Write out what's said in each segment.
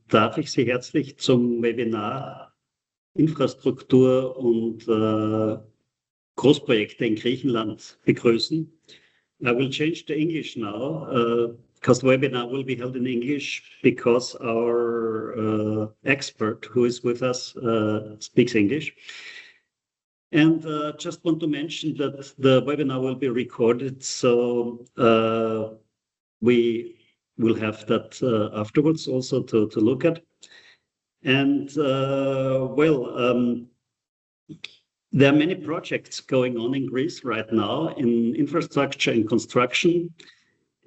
darf ich Sie herzlich zum Webinar Infrastruktur und Großprojekte in Griechenland begrüßen. I will change to English now because the webinar will be held in English because our expert who is with us speaks English. And just want to mention that the webinar will be recorded, so we will have that afterwards also to look at. And there are many projects going on in Greece right now in infrastructure and construction.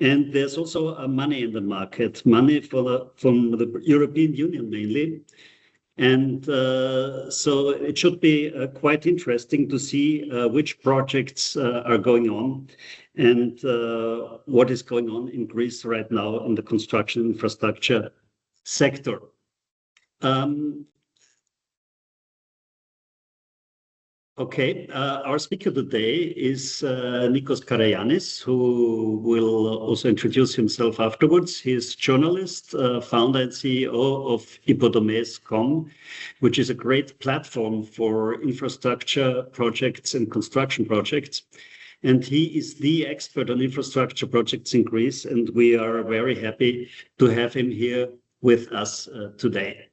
And there's also money in the market, money from the European Union mainly. And so it should be quite interesting to see which projects are going on and what is going on in Greece right now in the construction infrastructure sector. Our speaker today is Nikos Karagiannis, who will also introduce himself afterwards. He is journalist, founder and CEO of Υποδομές.com, which is a great platform for infrastructure projects and construction projects. And he is the expert on infrastructure projects in Greece, and we are very happy to have him here with us today.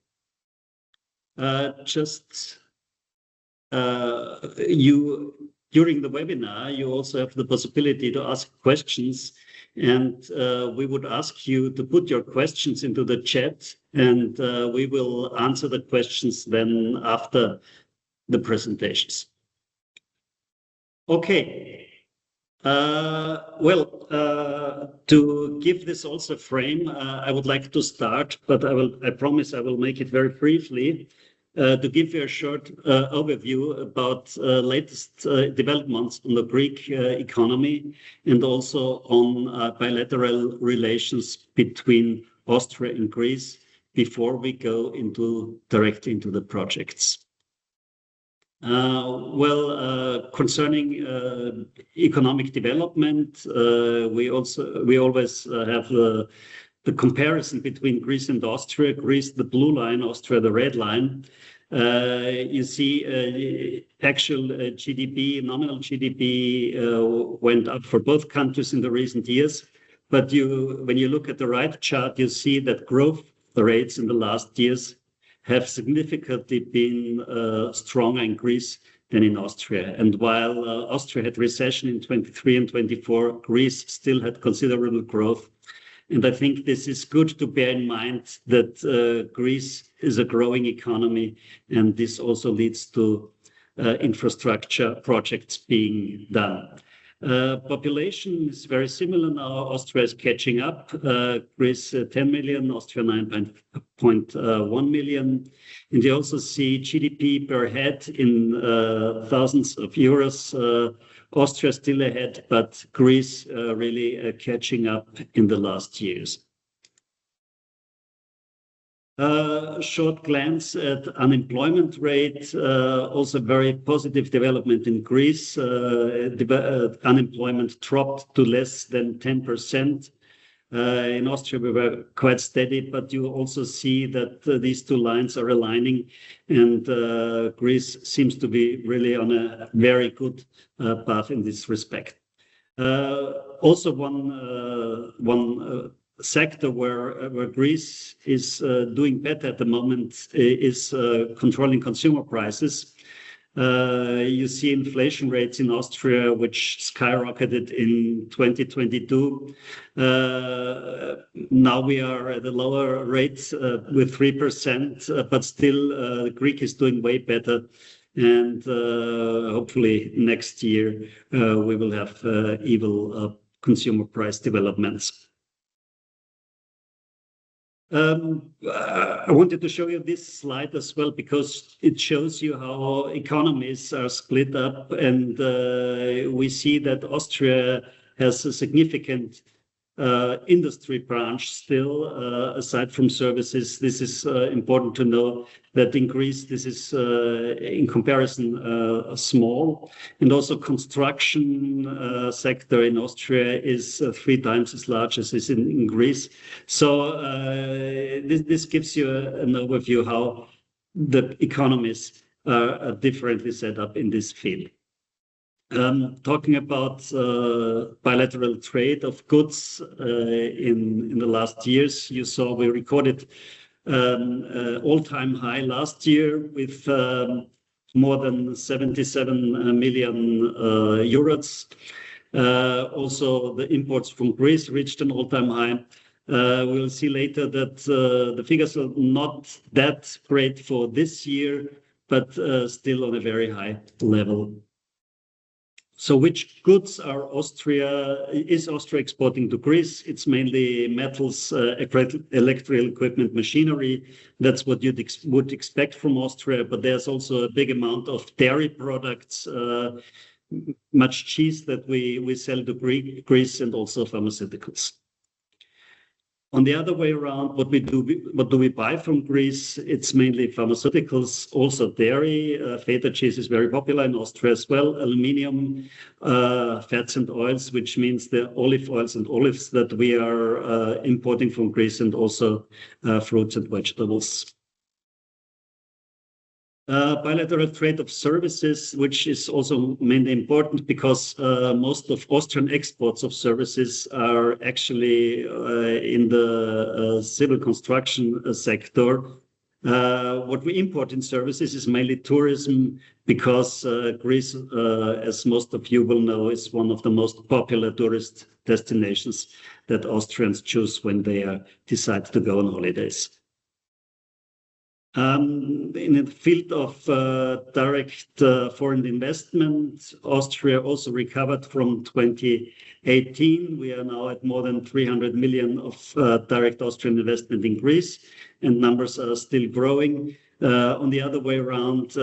During the webinar, you also have the possibility to ask questions, and we would ask you to put your questions into the chat, and we will answer the questions then after the presentations. To give this also a frame, I would like to start, but I promise I will make it very briefly. To give you a short overview about latest developments on the Greek economy and also on bilateral relations between Austria and Greece before we go directly into the projects. Concerning economic development, we always have the comparison between Greece and Austria. Greece, the blue line, Austria, the red line. You see actual GDP, nominal GDP went up for both countries in the recent years. But when you look at the right chart, you see that growth rates in the last years have significantly been stronger in Greece than in Austria. And while Austria had recession in 23 and 24, Greece still had considerable growth. And I think this is good to bear in mind that Greece is a growing economy, and this also leads to infrastructure projects being done. Population is very similar now. Austria is catching up. Greece 10 million, Austria 9.1 million. And you also see GDP per head in thousands of euros. Austria still ahead, but Greece really catching up in the last years. Short glance at unemployment rate, also very positive development in Greece. Unemployment dropped to less than 10%. In Austria, we were quite steady, but you also see that these two lines are aligning, and Greece seems to be really on a very good path in this respect. Also, one sector where Greece is doing better at the moment is controlling consumer prices. You see inflation rates in Austria, which skyrocketed in 2022. Now we are at a lower rate with 3%, but still Greece is doing way better. And hopefully next year we will have even consumer price developments. I wanted to show you this slide as well because it shows you how economies are split up, and we see that Austria has a significant industry branch still, aside from services. This is important to know that in Greece, this is in comparison small. And also construction sector in Austria is 3 times as large as is in Greece. So this gives you an overview how the economies are differently set up in this field. Talking about bilateral trade of goods in the last years, you saw we recorded all-time high last year with more than 77 million euros. Also, the imports from Greece reached an all-time high. We'll see later that the figures are not that great for this year, but still on a very high level. So which goods is Austria exporting to Greece? It's mainly metals, electrical equipment, machinery. That's what you would expect from Austria, but there's also a big amount of dairy products, much cheese that we sell to Greece, and also pharmaceuticals. On the other way around, what do we buy from Greece? It's mainly pharmaceuticals, also dairy. Feta cheese is very popular in Austria as well. Aluminium, fats and oils, which means the olive oils and olives that we are importing from Greece, and also fruits and vegetables. Bilateral trade of services, which is also mainly important because most of Austrian exports of services are actually in the civil construction sector. What we import in services is mainly tourism, because Greece, as most of you will know, is one of the most popular tourist destinations that Austrians choose when they decide to go on holidays. In the field of direct foreign investment, Austria also recovered from 2018. We are now at more than 300 million of direct Austrian investment in Greece, and numbers are still growing. On the other way around,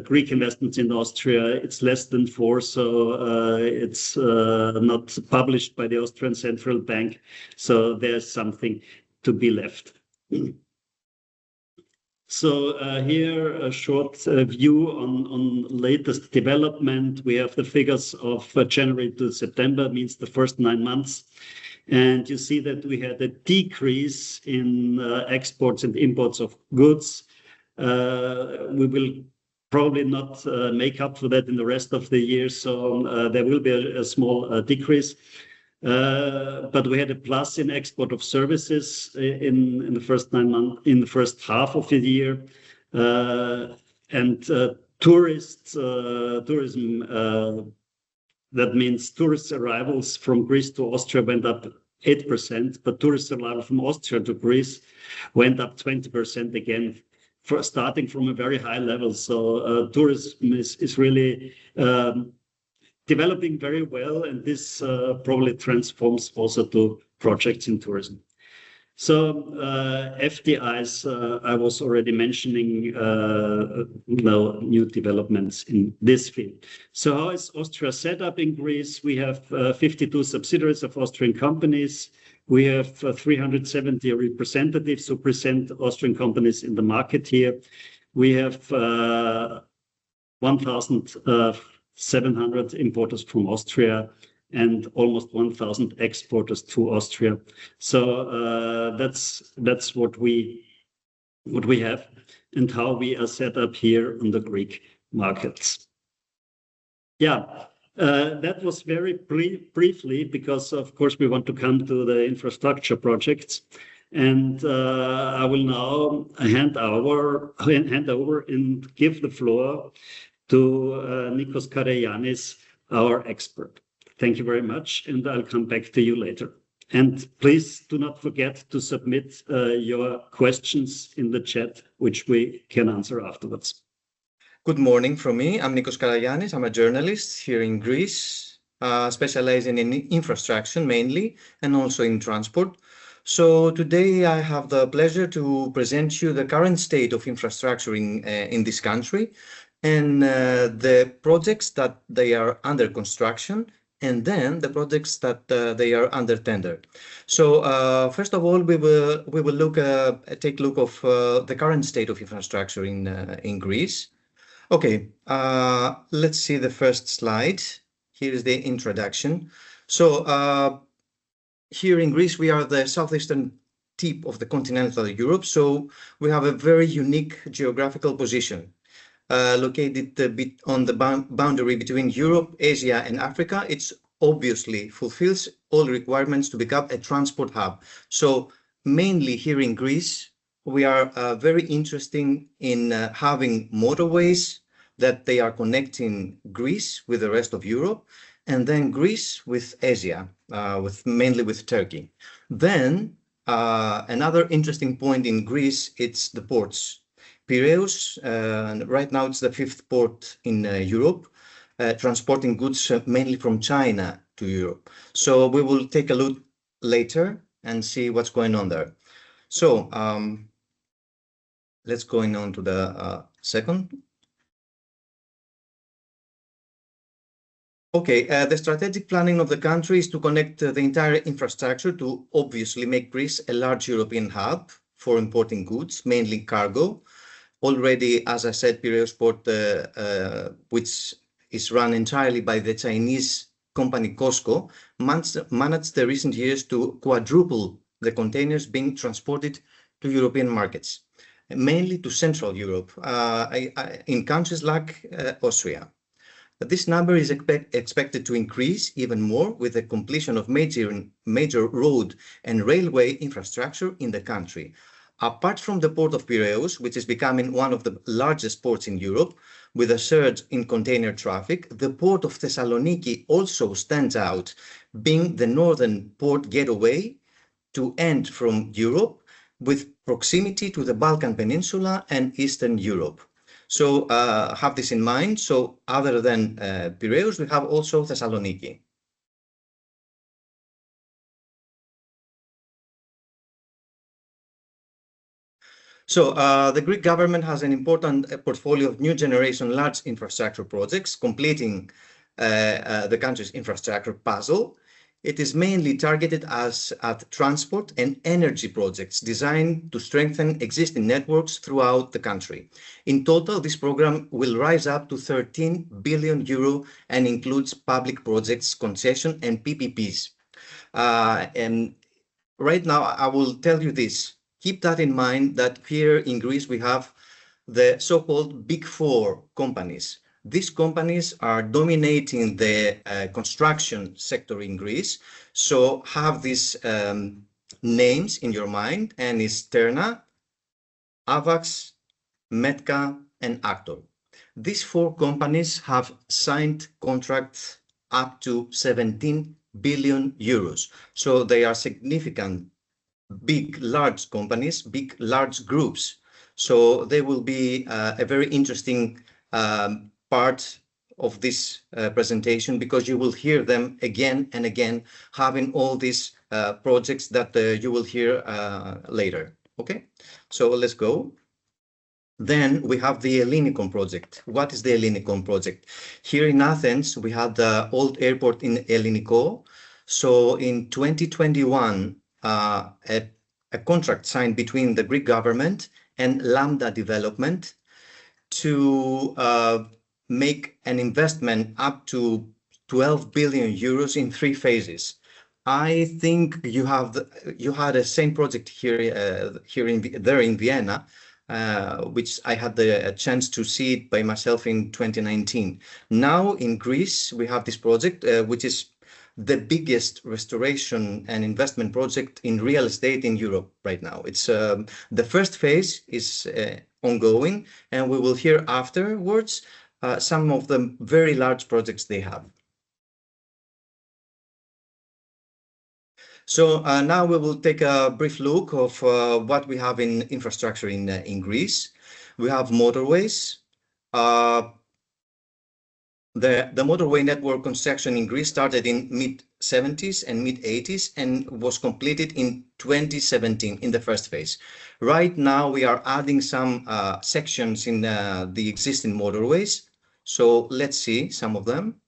Greek investments in Austria, it's less than 4, so it's not published by the Austrian Central Bank. So there's something to be left. So here a short view on latest development. We have the figures of January to September, means the first 9 months. And you see that we had a decrease in exports and imports of goods. We will probably not make up for that in the rest of the year, so there will be a small decrease. But we had a plus in export of services in the first 9 months, in the first half of the year. And tourism, that means tourist arrivals from Greece to Austria went up 8%, but tourist arrival from Austria to Greece went up 20% again, starting from a very high level. So tourism is really developing very well, and this probably transforms also to projects in tourism. So FDIs, I was already mentioning new developments in this field. So how is Austria set up in Greece? We have 52 subsidiaries of Austrian companies. We have 370 representatives who present Austrian companies in the market here. We have 1,700 importers from Austria and almost 1,000 exporters to Austria. So that's what we have and how we are set up here on the Greek markets. Yeah, that was very briefly, because of course we want to come to the infrastructure projects. And I will now hand over and give the floor to Nikos Karayiannis, our expert. Thank you very much, and I'll come back to you later. And please do not forget to submit your questions in the chat, which we can answer afterwards. Good morning from me. I'm Nikos Karayiannis. I'm a journalist here in Greece, specializing in infrastructure mainly, and also in transport. So today I have the pleasure to present you the current state of infrastructure in this country, and the projects that they are under construction, and then the projects that they are under tender. So first of all, we will take a look of the current state of infrastructure in Greece. Okay, let's see the first slide. Here is the introduction. So here in Greece, we are the southeastern tip of the continental Europe. So we have a very unique geographical position. Located a bit on the boundary between Europe, Asia, and Africa, it obviously fulfills all requirements to become a transport hub. So mainly here in Greece, we are very interested in having motorways that they are connecting Greece with the rest of Europe, and then Greece with Asia, mainly with Turkey. Then another interesting point in Greece, it's the ports. Piraeus, right now it's the 5th port in Europe, transporting goods mainly from China to Europe. So we will take a look later and see what's going on there. So let's go on to the second. Okay, the strategic planning of the country is to connect the entire infrastructure to obviously make Greece a large European hub for importing goods, mainly cargo. Already, as I said, Piraeus Port, which is run entirely by the Chinese company COSCO, managed the recent years to quadruple the containers being transported to European markets, mainly to Central Europe, in countries like Austria. This number is expected to increase even more with the completion of major road and railway infrastructure in the country. Apart from the port of Piraeus, which is becoming one of the largest ports in Europe, with a surge in container traffic, the port of Thessaloniki also stands out, being the northern port gateway to end from Europe, with proximity to the Balkan Peninsula and Eastern Europe. So have this in mind. So other than Piraeus, we have also Thessaloniki. So the Greek government has an important portfolio of new generation large infrastructure projects, completing the country's infrastructure puzzle. It is mainly targeted at transport and energy projects designed to strengthen existing networks throughout the country. In total, this program will rise up to 13 billion euro and includes public projects, concession, and PPPs. And right now, I will tell you this. Keep that in mind that here in Greece, we have the so-called Big Four companies. These companies are dominating the construction sector in Greece. So have these names in your mind, and it's Terna, Avax, Metka, and Aktuell. These four companies have signed contracts up to 17 billion euros. So they are significant, big, large companies, big, large groups. So they will be a very interesting part of this presentation, because you will hear them again and again, having all these projects that you will hear later. Okay, so let's go. Then we have the Ellinikon project. What is the Ellinikon project? Here in Athens, we had the old airport in Elliniko. So in 2021, a contract signed between the Greek government and Lambda Development to make an investment up to 12 billion euros in 3 phases. I think you had a same project here in Vienna, which I had the chance to see it by myself in 2019. Now in Greece, we have this project, which is the biggest restoration and investment project in real estate in Europe right now. It's the first phase is ongoing, and we will hear afterwards some of the very large projects they have. So now we will take a brief look of what we have in infrastructure in Greece. We have motorways. The motorway network construction in Greece started in mid-70s and mid-80s and was completed in 2017 in the first phase. Right now, we are adding some sections in the existing motorways. So let's see some of them.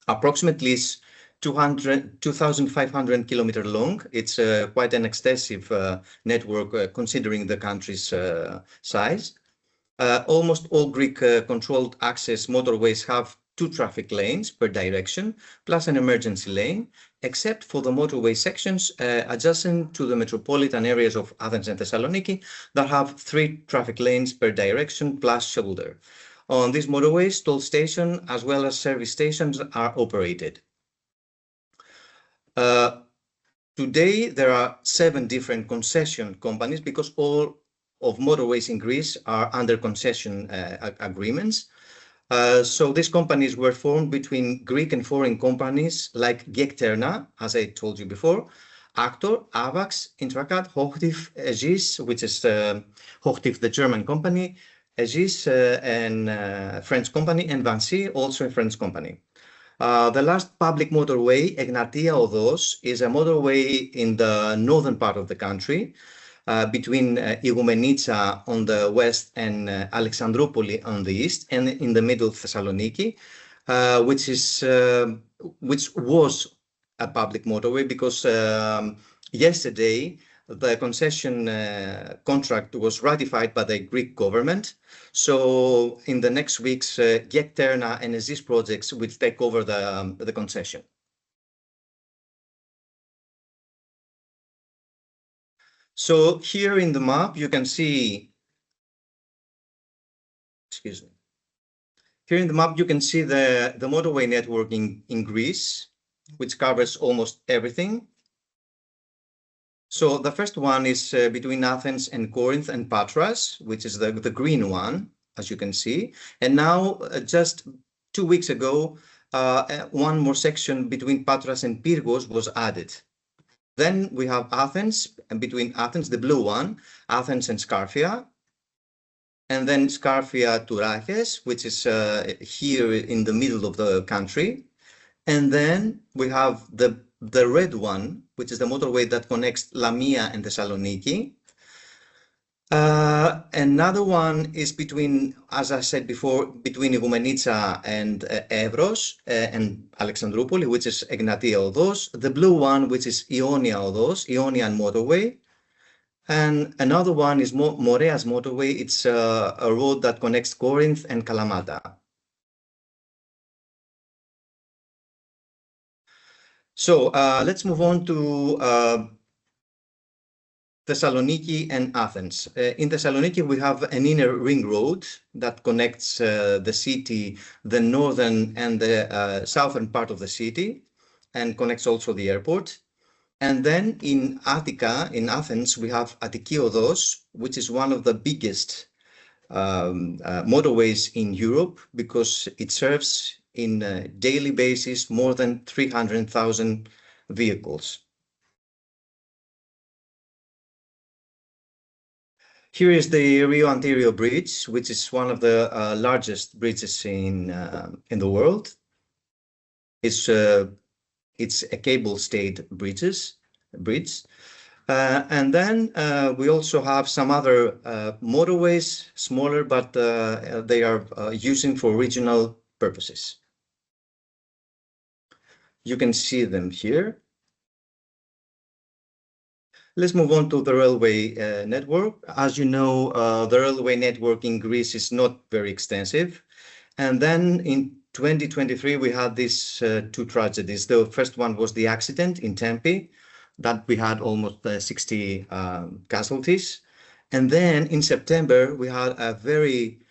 approximately is 2,500 kilometers long. It's quite an extensive network considering the country's size. Almost all Greek controlled access motorways have 2 traffic lanes per direction, plus an emergency lane, except for the motorway sections adjacent to the metropolitan areas of Athens and Thessaloniki that have 3 traffic lanes per direction plus shoulder. On these motorways, toll stations as well as service stations are operated. Today, there are 7 different concession companies because all of motorways in Greece are under concession agreements. So these companies were formed between Greek and foreign companies like Gekterna, as I told you before, Actor, Avax, Intracat, Hochtief, Egis, which is Hochtief, the German company, Egis, and French company, and Vinci, also a French company. The last public motorway, Egnatia Odos, is a motorway in the northern part of the country, between Igoumenitsa on the west and Alexandroupoli on the east, and in the middle Thessaloniki, which was a public motorway because yesterday the concession contract was ratified by the Greek government. So in the next weeks, Gekterna and Egis projects will take over the concession. So here in the map, you can see, excuse me. Here in the map, you can see the motorway network in Greece, which covers almost everything. So the first one is between Athens and Corinth and Patras, which is the green one, as you can see. And now, just 2 weeks ago, one more section between Patras and Pyrgos was added. Then we have Athens, and between Athens, the blue one, Athens and Scarfia. And then Scarfia to Raches, which is here in the middle of the country. And then we have the red one, which is the motorway that connects Lamia and Thessaloniki. Another one is between, as I said before, between Igoumenitsa and Evros and Alexandroupoli, which is Egnatia Odos. The blue one, which is Ionia Odos, Ionian motorway. And another one is Moreas motorway. It's a road that connects Corinth and Kalamata. So let's move on to Thessaloniki and Athens. In Thessaloniki, we have an inner ring road that connects the city, the northern and the southern part of the city, and connects also the airport. And then in Attica, in Athens, we have Attiki Odos, which is one of the biggest motorways in Europe because it serves in a daily basis more than 300,000 vehicles. Here is the Rio Antirio Bridge, which is one of the largest bridges in the world. It's a cable-stayed bridge. And then we also have some other motorways, smaller, but they are using for regional purposes. You can see them here. Let's move on to the railway network. As you know, the railway network in Greece is not very extensive. And then in 2023, we had these 2 tragedies. The first one was the accident in Tempe, that we had almost 60 casualties. And then in September, we had a very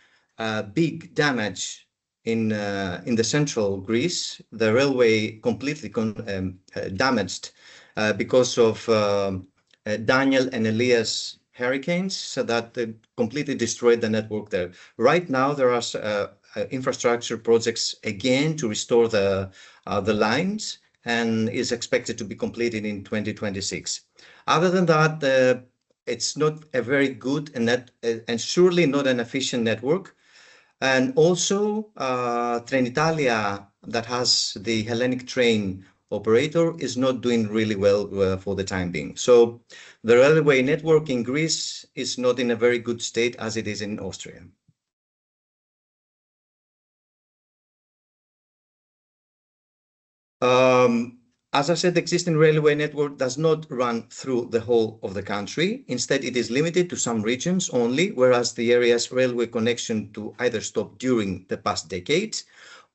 big damage in the central Greece. The railway completely damaged because of Daniel and Elias hurricanes, so that completely destroyed the network there. Right now, there are infrastructure projects again to restore the lines, and is expected to be completed in 2026. Other than that, it's not a very good and surely not an efficient network. And also, Trenitalia, that has the Hellenic train operator, is not doing really well for the time being. So the railway network in Greece is not in a very good state as it is in Austria. As I said, the existing railway network does not run through the whole of the country. Instead, it is limited to some regions only, whereas the area's railway connection to either stop during the past decades,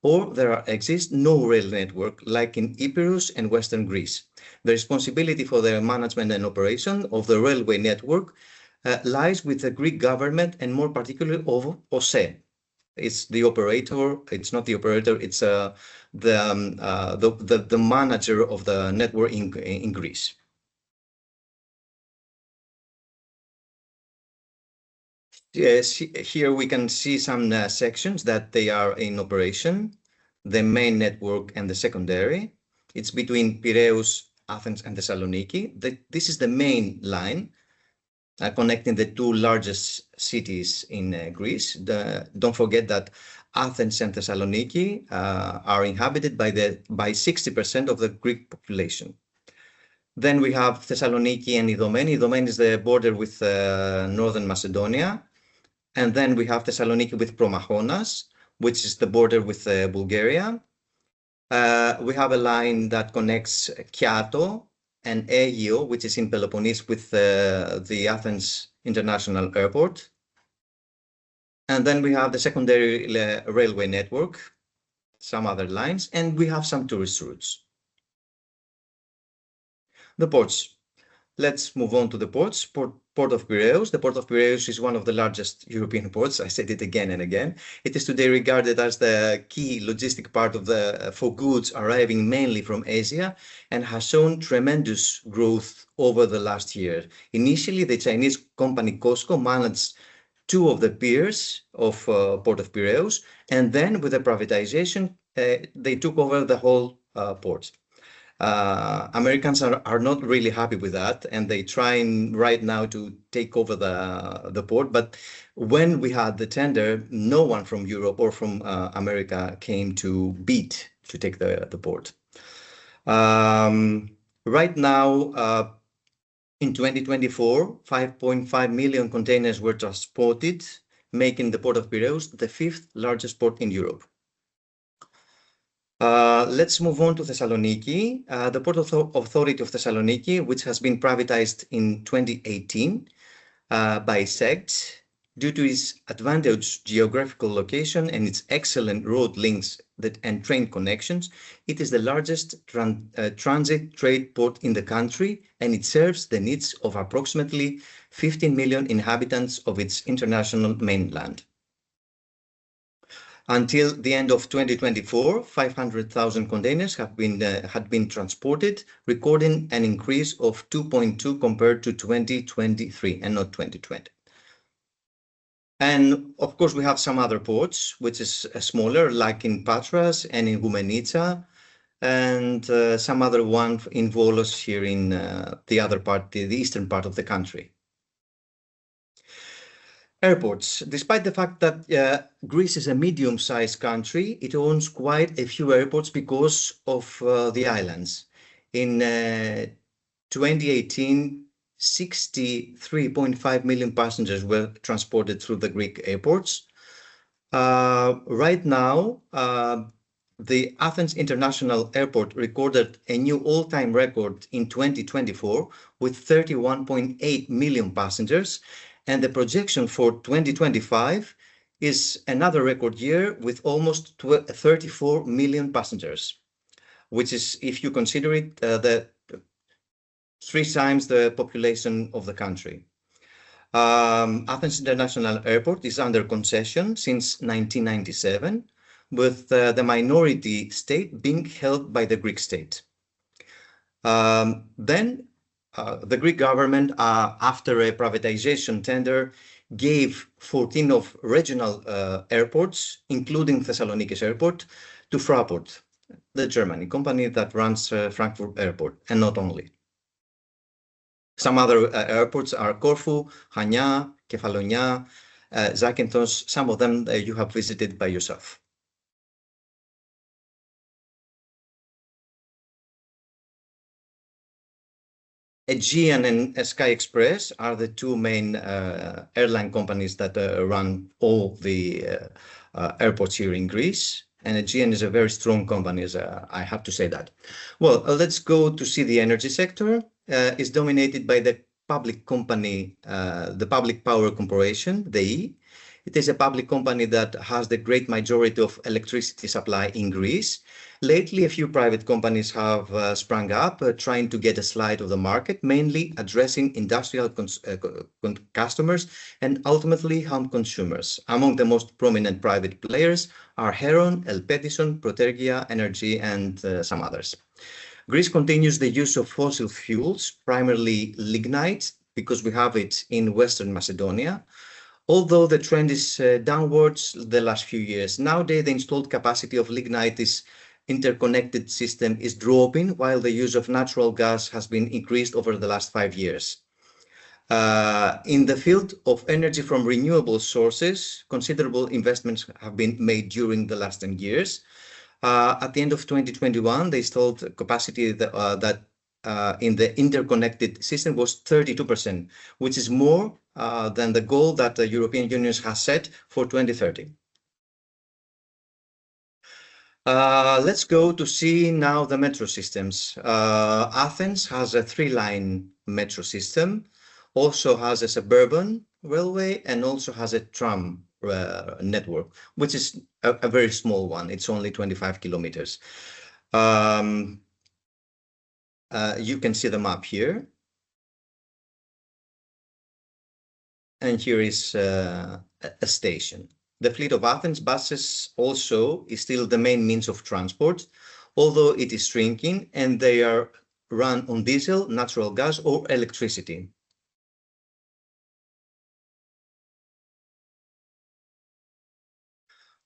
or there exists no rail network, like in Epirus and Western Greece. The responsibility for the management and operation of the railway network lies with the Greek government, and more particularly of OSE. It's the operator. It's not the operator. It's the manager of the network in Greece. Yes, here we can see some sections that they are in operation, the main network and the secondary. It's between Piraeus, Athens, and Thessaloniki. This is the main line connecting the two largest cities in Greece. Don't forget that Athens and Thessaloniki are inhabited by 60% of the Greek population. Then we have Thessaloniki and Idomeni. Idomeni is the border with Northern Macedonia. And then we have Thessaloniki with Promachonas, which is the border with Bulgaria. We have a line that connects Kiato and Aegio, which is in Peloponnese, with the Athens International Airport. And then we have the secondary railway network, some other lines, and we have some tourist routes. The ports. Let's move on to the ports. Port of Piraeus. The Port of Piraeus is one of the largest European ports. I said it again and again. It is today regarded as the key logistic part for goods arriving mainly from Asia, and has shown tremendous growth over the last year. Initially, the Chinese company COSCO managed two of the piers of Port of Piraeus, and then with the privatization, they took over the whole port. Americans are not really happy with that, and they trying right now to take over the port. But when we had the tender, no one from Europe or from America came to bid to take the port. Right now, in 2024, 5.5 million containers were transported, making the Port of Piraeus the 5th largest port in Europe. Let's move on to Thessaloniki. The Port Authority of Thessaloniki, which has been privatized in 2018 by SEGT, due to its advantageous geographical location and its excellent road links and train connections, it is the largest transit trade port in the country, and it serves the needs of approximately 15 million inhabitants of its international mainland. Until the end of 2024, 500,000 containers had been transported, recording an increase of 2.2 compared to 2023 and not 2020. And of course, we have some other ports, which is smaller, like in Patras and in Goumenitsa, and some other one in Volos here in the other part, the eastern part of the country. Airports. Despite the fact that Greece is a medium-sized country, it owns quite a few airports because of the islands. In 2018, 63.5 million passengers were transported through the Greek airports. Right now, the Athens International Airport recorded a new all-time record in 2024 with 31.8 million passengers. And the projection for 2025 is another record year with almost 34 million passengers, which is, if you consider it, the 3 times the population of the country. Athens International Airport is under concession since 1997, with the minority stake being held by the Greek state. The Greek government, after a privatization tender, gave 14 of regional airports, including Thessaloniki's airport, to Fraport, the German company that runs Frankfurt Airport, and not only. Some other airports are Corfu, Chania, Kefalonia, Zakynthos. Some of them you have visited by yourself. Aegean and Sky Express are the two main airline companies that run all the airports here in Greece. And Aegean is a very strong company, I have to say that. Well, let's go to see the energy sector. Is dominated by the public company, the Public Power Corporation, the E. It is a public company that has the great majority of electricity supply in Greece. Lately, a few private companies have sprung up, trying to get a slice of the market, mainly addressing industrial customers and ultimately home consumers. Among the most prominent private players are Heron, Elpedison, Protergia Energy, and some others. Greece continues the use of fossil fuels, primarily lignite, because we have it in Western Macedonia. Although the trend is downwards the last few years. Nowadays, the installed capacity of lignite's interconnected system is dropping, while the use of natural gas has been increased over the last 5 years. In the field of energy from renewable sources, considerable investments have been made during the last 10 years. At the end of 2021, the installed capacity that in the interconnected system was 32%, which is more than the goal that the European Union has set for 2030. Let's go to see now the metro systems. Athens has a 3-line metro system, also has a suburban railway, and also has a tram network, which is a very small one. It's only 25 kilometers. You can see the map here. And here is a station. The fleet of Athens buses also is still the main means of transport, although it is shrinking, and they are run on diesel, natural gas, or electricity.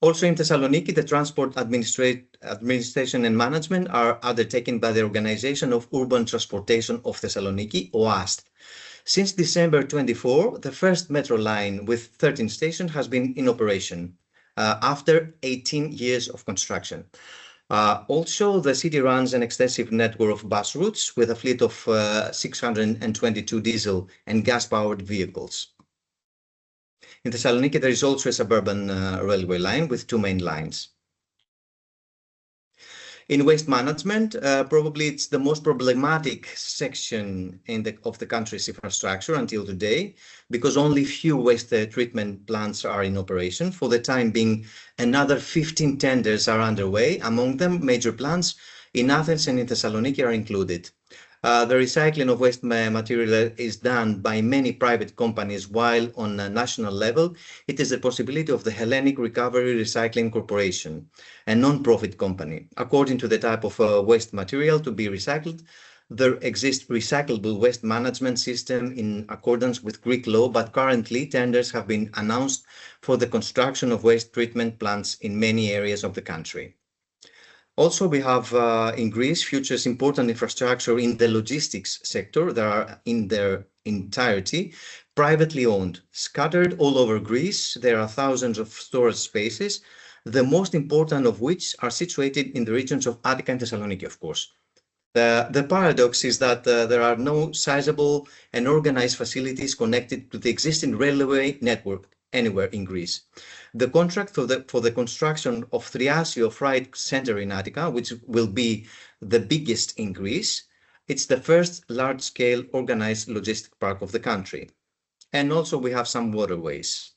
Also in Thessaloniki, the transport administration and management are undertaken by the Organization of Urban Transportation of Thessaloniki, OAST. Since December 24, the first metro line with 13 stations has been in operation after 18 years of construction. Also, the city runs an extensive network of bus routes with a fleet of 622 diesel and gas-powered vehicles. In Thessaloniki, there is also a suburban railway line with 2 main lines. In waste management, probably it's the most problematic section of the country's infrastructure until today, because only few waste treatment plants are in operation. For the time being, another 15 tenders are underway. Among them, major plants in Athens and in Thessaloniki are included. The recycling of waste material is done by many private companies, while on a national level, it is the possibility of the Hellenic Recovery Recycling Corporation, a non-profit company. According to the type of waste material to be recycled, there exists recyclable waste management system in accordance with Greek law, but currently tenders have been announced for the construction of waste treatment plants in many areas of the country. Also, we have in Greece futures important infrastructure in the logistics sector that are in their entirety privately owned. Scattered all over Greece, there are thousands of storage spaces, the most important of which are situated in the regions of Attica and Thessaloniki, of course. The paradox is that there are no sizable and organized facilities connected to the existing railway network anywhere in Greece. The contract for the construction of Thriasio Freight Center in Attica, which will be the biggest in Greece, it's the first large-scale organized logistic park of the country. And also we have some waterways.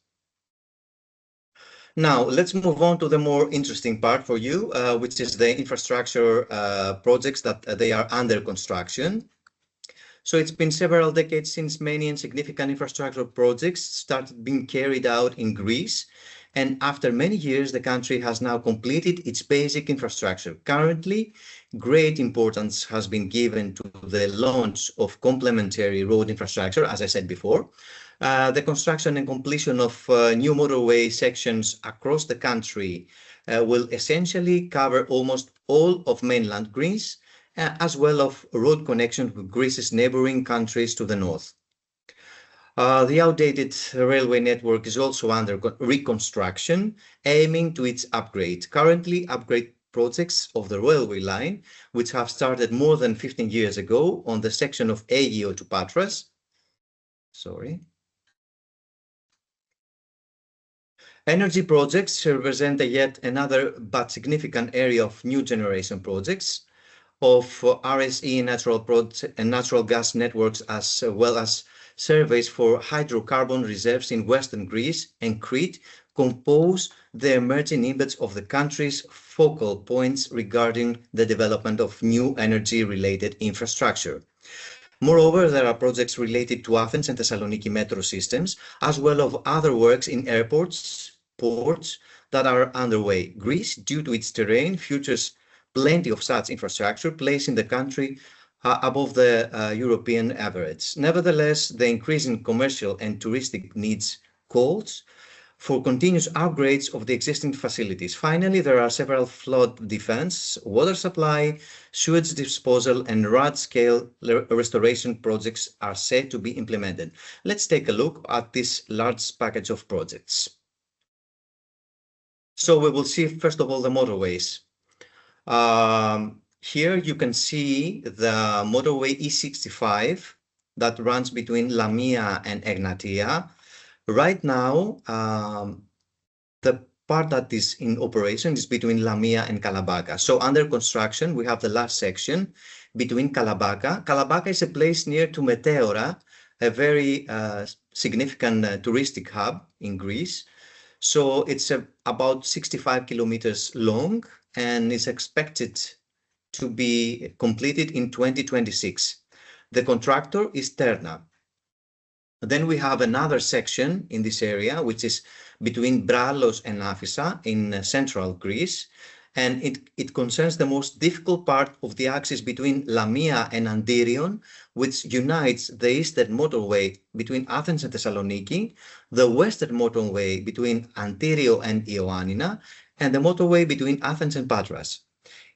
Now, let's move on to the more interesting part for you, which is the infrastructure projects that they are under construction. So it's been several decades since many and significant infrastructure projects started being carried out in Greece. And after many years, the country has now completed its basic infrastructure. Currently, great importance has been given to the launch of complementary road infrastructure, as I said before. The construction and completion of new motorway sections across the country will essentially cover almost all of mainland Greece, as well as road connections with Greece's neighboring countries to the north. The outdated railway network is also under reconstruction, aiming to its upgrade. Currently, upgrade projects of the railway line, which have started more than 15 years ago on the section of Aegio to Patras, Energy projects represent yet another but significant area of new generation projects of RSE and natural gas networks, as well as surveys for hydrocarbon reserves in Western Greece and Crete, compose the emerging image of the country's focal points regarding the development of new energy-related infrastructure. Moreover, there are projects related to Athens and Thessaloniki metro systems, as well as other works in airports, ports that are underway. Greece, due to its terrain, features plenty of such infrastructure, placing the country above the European average. Nevertheless, the increasing commercial and touristic needs calls for continuous upgrades of the existing facilities. Finally, there are several flood defense, water supply, sewage disposal, and large-scale restoration projects are set to be implemented. Let's take a look at this large package of projects. So we will see, first of all, the motorways. Here you can see the motorway E65 that runs between Lamia and Egnatia. Right now, the part that is in operation is between Lamia and Kalabaka. So under construction, we have the last section between Kalabaka. Kalabaka is a place near to Meteora, a very significant touristic hub in Greece. So it's about 65 kilometers long and is expected to be completed in 2026. The contractor is Terna. Then we have another section in this area, which is between Bralos and Afisa in central Greece. And it concerns the most difficult part of the axis between Lamia and Antyrion, which unites the eastern motorway between Athens and Thessaloniki, the western motorway between Antyrio and Ioannina, and the motorway between Athens and Patras.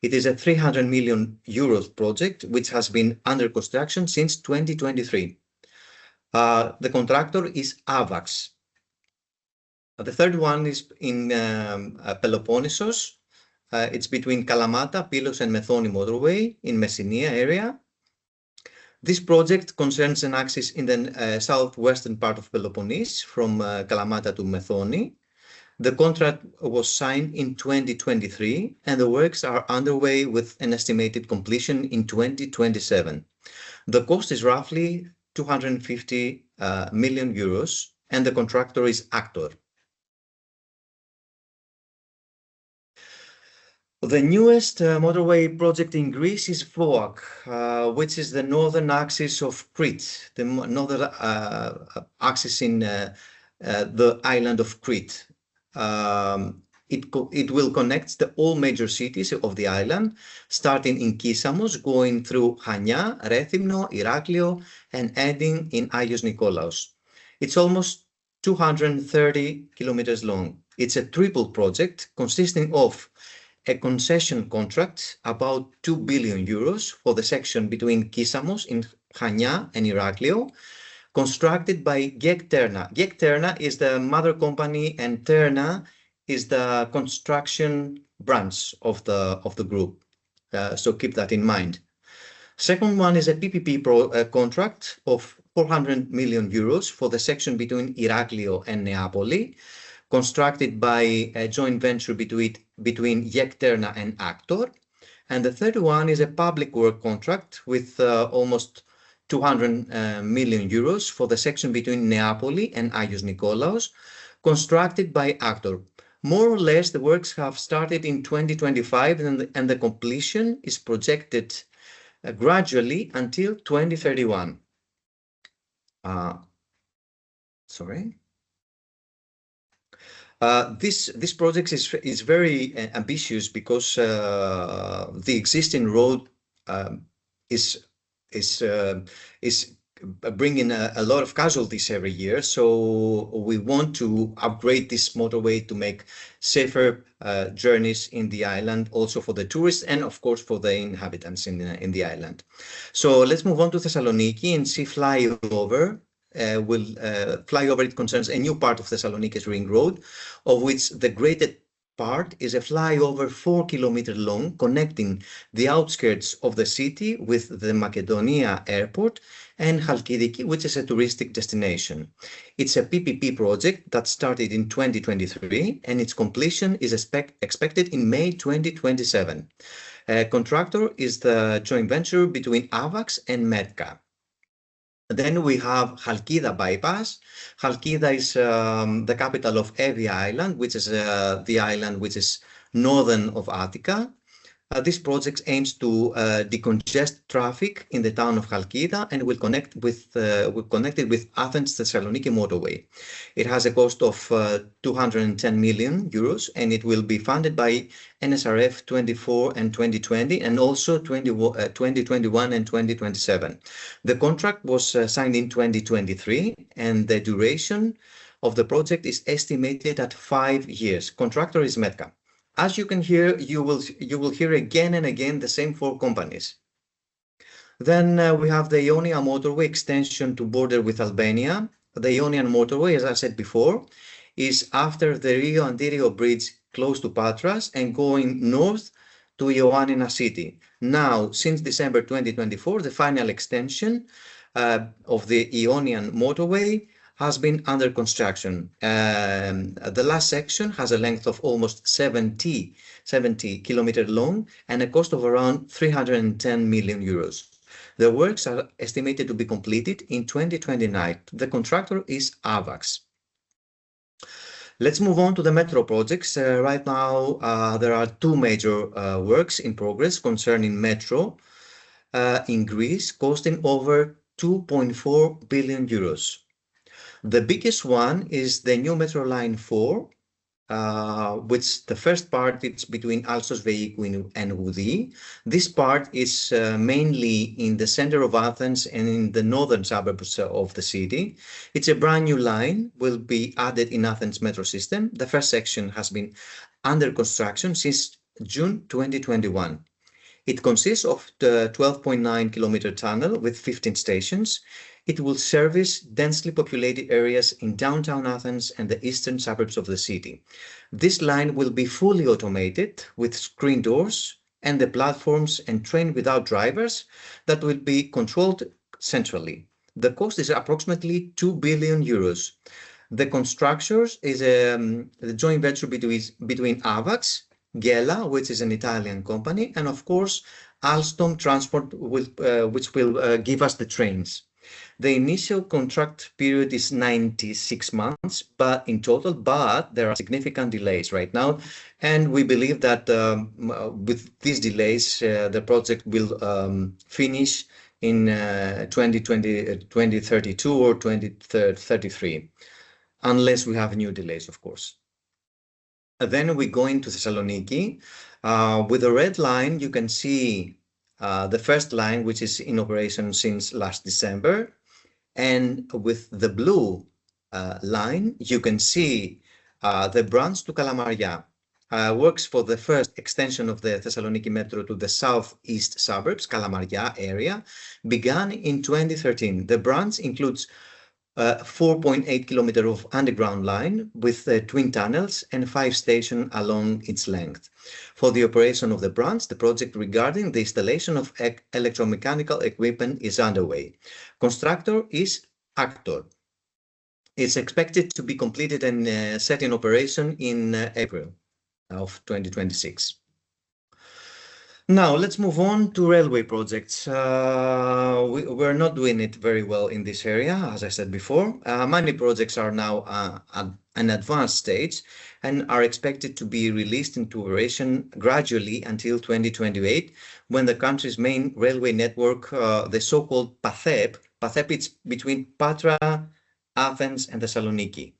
It is a 300 million euros project, which has been under construction since 2023. The contractor is AVAX. The third one is in Peloponnesos. It's between Kalamata, Pylos, and Methoni motorway in Messinia area. This project concerns an axis in the southwestern part of Peloponnese from Kalamata to Methoni. The contract was signed in 2023 and the works are underway with an estimated completion in 2027. The cost is roughly 250 million euros and the contractor is Actor. The newest motorway project in Greece is VOAK, which is the northern axis of Crete, the northern axis in the island of Crete. It will connect all major cities of the island, starting in Kissamos, going through Chania, Rethymno, Iraklio, and ending in Agios Nikolaos. It's almost 230 kilometers long. It's a triple project consisting of a concession contract about 2 billion euros for the section between Kissamos in Chania and Iraklio, constructed by GEC Terna. GEC Terna is the mother company and Terna is the construction branch of the group. So keep that in mind. Second one is a PPP contract of 400 million euros for the section between Iraklio and Neapoli, constructed by a joint venture between GEC Terna and Actor. And the third one is a public work contract with almost 200 million euros for the section between Neapoli and Agios Nikolaos, constructed by Actor. More or less, the works have started in 2025 and the completion is projected gradually until 2031. This project is very ambitious because the existing road is bringing a lot of casualties every year. So we want to upgrade this motorway to make safer journeys in the island, also for the tourists and of course for the inhabitants in the island. So let's move on to Thessaloniki and see flyover. Flyover, it concerns a new part of Thessaloniki's ring road, of which the part is a flyover 4 kilometers long connecting the outskirts of the city with the Macedonia airport and Halkidiki, which is a touristic destination. It's a PPP project that started in 2023 and its completion is expected in May 2027. Contractor is the joint venture between AVAX and Medca. Then we have Halkida bypass. Halkida is the capital of Evi Island, which is the island which is northern of Attica. This project aims to decongest traffic in the town of Halkida and will connect it with Athens Thessaloniki motorway. It has a cost of 210 million euros and it will be funded by NSRR 24 and 2020 and also 2021 and 2027. The contract was signed in 2023 and the duration of the project is estimated at 5 years. Contractor is Medca. As you can hear, you will hear again and again the same 4 companies. Then we have the Ionia motorway extension to border with Albania. The Ionian motorway, as I said before, is after the Rio Antirio bridge close to Patras and going north to Ioannina city. Now, since December 2024, the final extension of the Ionian motorway has been under construction. The last section has a length of almost 70 kilometers long and a cost of around 310 million euros. The works are estimated to be completed in 2029. The contractor is AVAX. Let's move on to the metro projects. Right now, there are 2 major works in progress concerning metro in Greece, costing over 2.4 billion euros. The biggest one is the new Metro Line 4, which the first part is between Alsos Veikou and Oudi. This part is mainly in the center of Athens and in the northern suburbs of the city. It's a brand new line, will be added in Athens metro system. The first section has been under construction since June 2021. It consists of the 12.9 kilometer tunnel with 15 stations. It will service densely populated areas in downtown Athens and the eastern suburbs of the city. This line will be fully automated with screen doors and the platforms and train without drivers that will be controlled centrally. The cost is approximately 2 billion euros. The construction is the joint venture between AVAX, Gela, which is an Italian company, and of course Alstom Transport, which will give us the trains. The initial contract period is 96 months, but there are significant delays right now. And we believe that with these delays, the project will finish in 2032 or 2033, unless we have new delays, of course. Then we go into Thessaloniki. With the red line, you can see the first line, which is in operation since last December. And with the blue line, you can see the branch to Kalamaria. Works for the first extension of the Thessaloniki Metro to the southeast suburbs, Kalamaria area, began in 2013. The branch includes 4.8 kilometers of underground line with twin tunnels and 5 stations along its length. For the operation of the branch, the project regarding the installation of electromechanical equipment is underway. Constructor is Actor. It's expected to be completed and set in operation in April of 2026. Now, let's move on to railway projects. We're not doing it very well in this area, as I said before. Many projects are now at an advanced stage and are expected to be released into operation gradually until 2028, when the country's main railway network, the so-called PATHEP, is between Patra, Athens and Thessaloniki,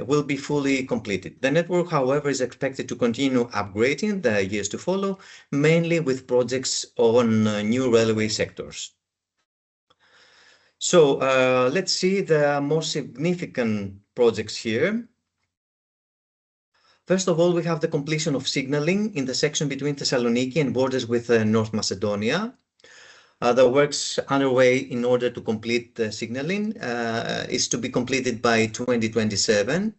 will be fully completed. The network, however, is expected to continue upgrading the years to follow, mainly with projects on new railway sectors. So let's see the most significant projects here. First of all, we have the completion of signaling in the section between Thessaloniki and borders with North Macedonia. The works underway in order to complete the signaling is to be completed by 2027.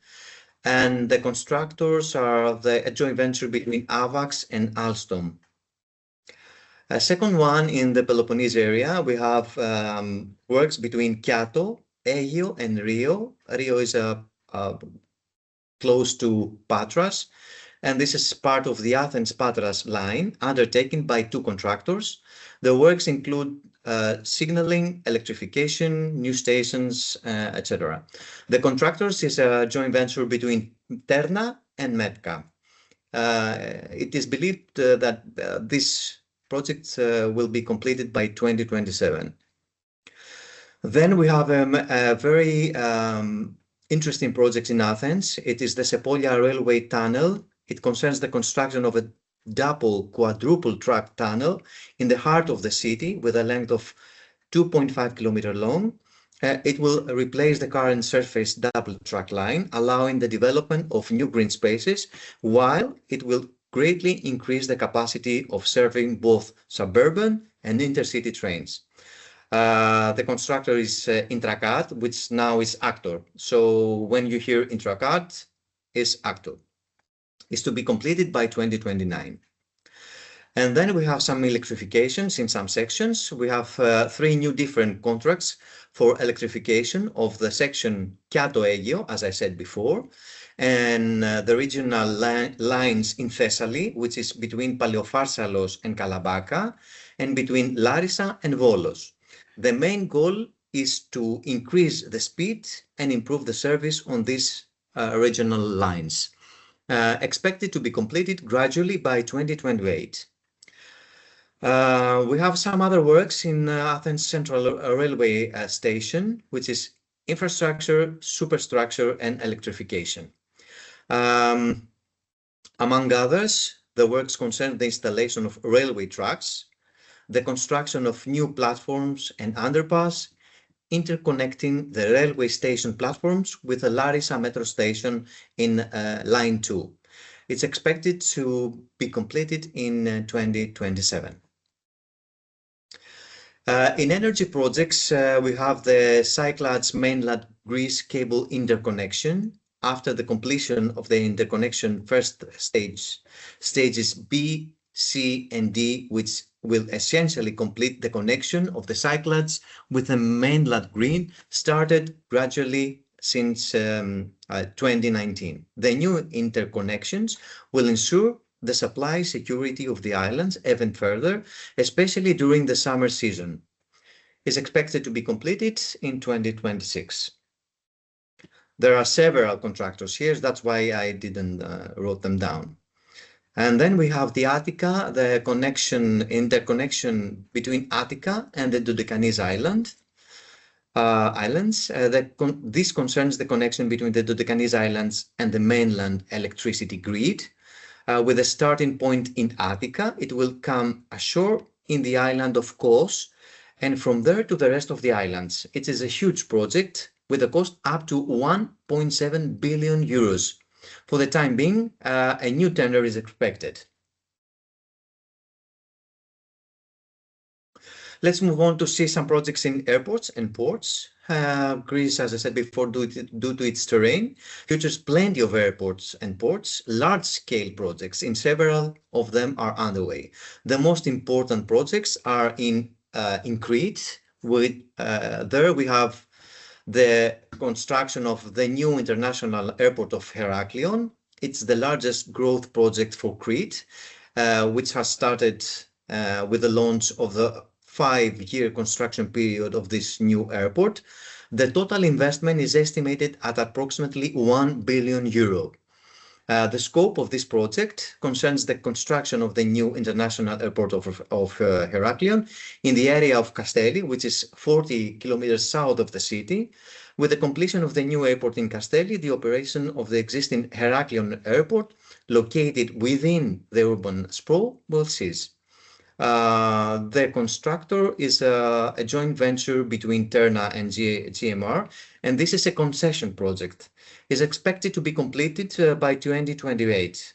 And the constructors are a joint venture between AVAX and Alstom. A second one in the Peloponnese area, we have works between Kiato, Aegio, and Rio. Rio is close to Patras, and this is part of the Athens-Patras line undertaken by two contractors. The works include signaling, electrification, new stations, etc. The contractors is a joint venture between Terna and Metka. It is believed that this project will be completed by 2027. Then we have a very interesting project in Athens. It is the Sepolia railway tunnel. It concerns the construction of a double quadruple track tunnel in the heart of the city with a length of 2.5 kilometers long. It will replace the current surface double track line, allowing the development of new green spaces, while it will greatly increase the capacity of serving both suburban and intercity trains. The constructor is Intracat, which now is Actor. So when you hear Intracat, is Actor. Is to be completed by 2029. And then we have some electrifications in some sections. We have three new different contracts for electrification of the section Kiato-Aegio, as I said before, and the regional lines in Thessaly, which is between Paleopharsalos and Kalabaka, and between Larissa and Volos. The main goal is to increase the speed and improve the service on these regional lines. Expected to be completed gradually by 2028. We have some other works in Athens Central Railway Station, which is infrastructure, superstructure, and electrification. Among others, the works concern the installation of railway tracks, the construction of new platforms and underpass, interconnecting the railway station platforms with the Larissa metro station in Line 2. It's expected to be completed in 2027. In energy projects, we have the Cyclades mainland Greece cable interconnection. After the completion of the interconnection first stages B, C, and D, which will essentially complete the connection of the Cyclades with the mainland Greece, started gradually since 2019. The new interconnections will ensure the supply security of the islands even further, especially during the summer season. Is expected to be completed in 2026. There are several contractors here, that's why I didn't wrote them down. And then we have the Attica, the interconnection between Attica and the Dodecanese islands. This concerns the connection between the Dodecanese islands and the mainland electricity grid. With a starting point in Attica, it will come ashore in the island of Kos, and from there to the rest of the islands. It is a huge project with a cost up to 1.7 billion euros. For the time being, a new tender is expected. Let's move on to see some projects in airports and ports. Greece, as I said before, due to its terrain, features plenty of airports and ports. Large-scale projects in several of them are underway. The most important projects are in Crete. There we have the construction of the new international airport of Heraklion. It's the largest growth project for Crete, which has started with the launch of the 5-year construction period of this new airport. The total investment is estimated at approximately 1 billion euro. The scope of this project concerns the construction of the new international airport of Heraklion in the area of Kastelli, which is 40 kilometers south of the city. With the completion of the new airport in Kastelli, the operation of the existing Heraklion airport, located within the urban sprawl, will cease. The constructor is a joint venture between Terna and GMR, and this is a concession project. It is expected to be completed by 2028.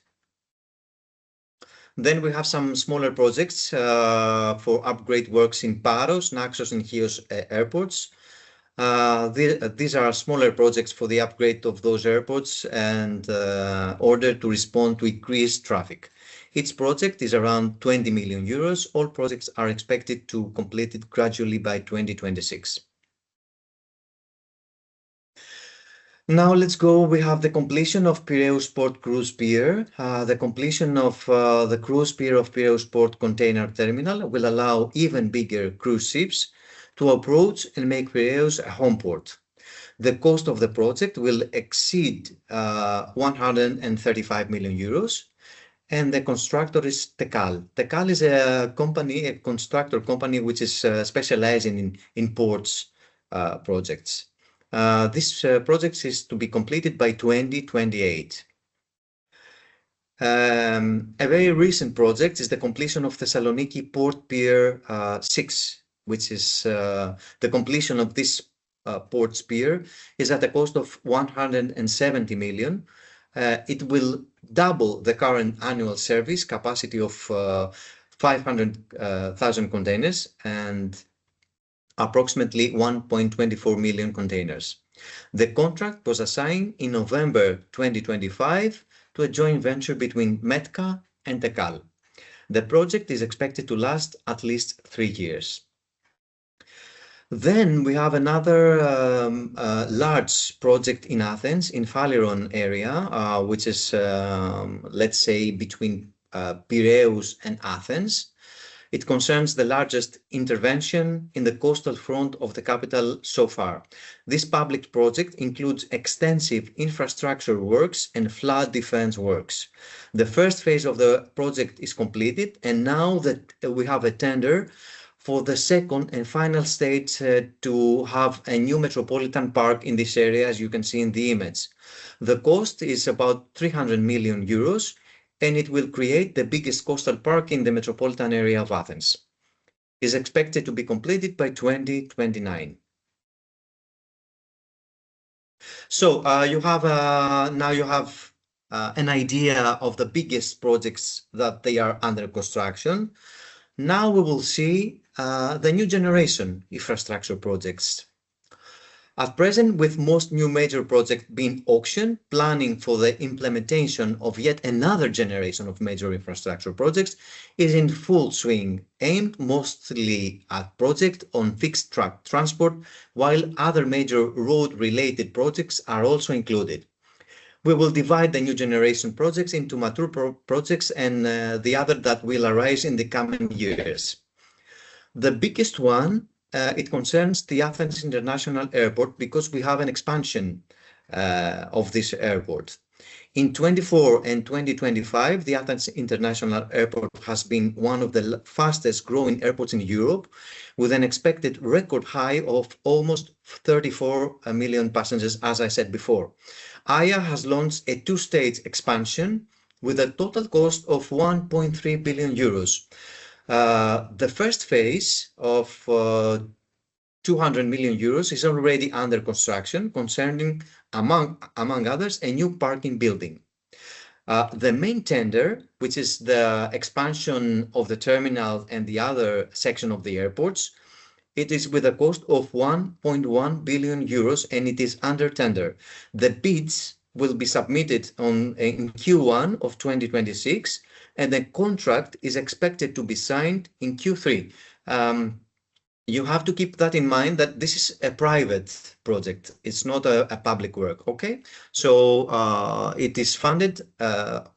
Then we have some smaller projects for upgrade works in Paros, Naxos, and Chios airports. These are smaller projects for the upgrade of those airports and order to respond to increased traffic. Each project is around 20 million euros. All projects are expected to complete it gradually by 2026. Now let's go. We have the completion of Piraeus Port Cruise Pier. The completion of the cruise pier of Piraeus Port Container Terminal will allow even bigger cruise ships to approach and make Piraeus a home port. The cost of the project will exceed 135 million euros, and the constructor is Tekal. Tekal is a company, a constructor company, which is specializing in ports projects. This project is to be completed by 2028. A very recent project is the completion of Thessaloniki Port Pier 6, which is the completion of this port pier is at a cost of 170 million. It will double the current annual service capacity of 500,000 containers and approximately 1.24 million containers. The contract was assigned in November 2025 to a joint venture between Metka and Tekal. The project is expected to last at least 3 years. Then we have another large project in Athens, in Phaleron area, which is, let's say, between Piraeus and Athens. It concerns the largest intervention in the coastal front of the capital so far. This public project includes extensive infrastructure works and flood defense works. The first phase of the project is completed, and now that we have a tender for the second and final stage to have a new metropolitan park in this area, as you can see in the image. The cost is about 300 million euros, and it will create the biggest coastal park in the metropolitan area of Athens. It is expected to be completed by 2029. So now you have an idea of the biggest projects that they are under construction. Now we will see the new generation infrastructure projects. At present, with most new major projects being auctioned, planning for the implementation of yet another generation of major infrastructure projects is in full swing, aimed mostly at projects on fixed track transport, while other major road-related projects are also included. We will divide the new generation projects into mature projects and the other that will arise in the coming years. The biggest one, it concerns the Athens International Airport, because we have an expansion of this airport. In 2024 and 2025, the Athens International Airport has been one of the fastest growing airports in Europe, with an expected record high of almost 34 million passengers, as I said before. AIA has launched a two-stage expansion with a total cost of 1.3 billion euros. The first phase of 200 million euros is already under construction, concerning, among others, a new parking building. The main tender, which is the expansion of the terminal and the other section of the airports, it is with a cost of 1.1 billion euros and it is under tender. The bids will be submitted in Q1 of 2026, and the contract is expected to be signed in Q3. You have to keep that in mind, that this is a private project. It's not a public work, okay? So it is funded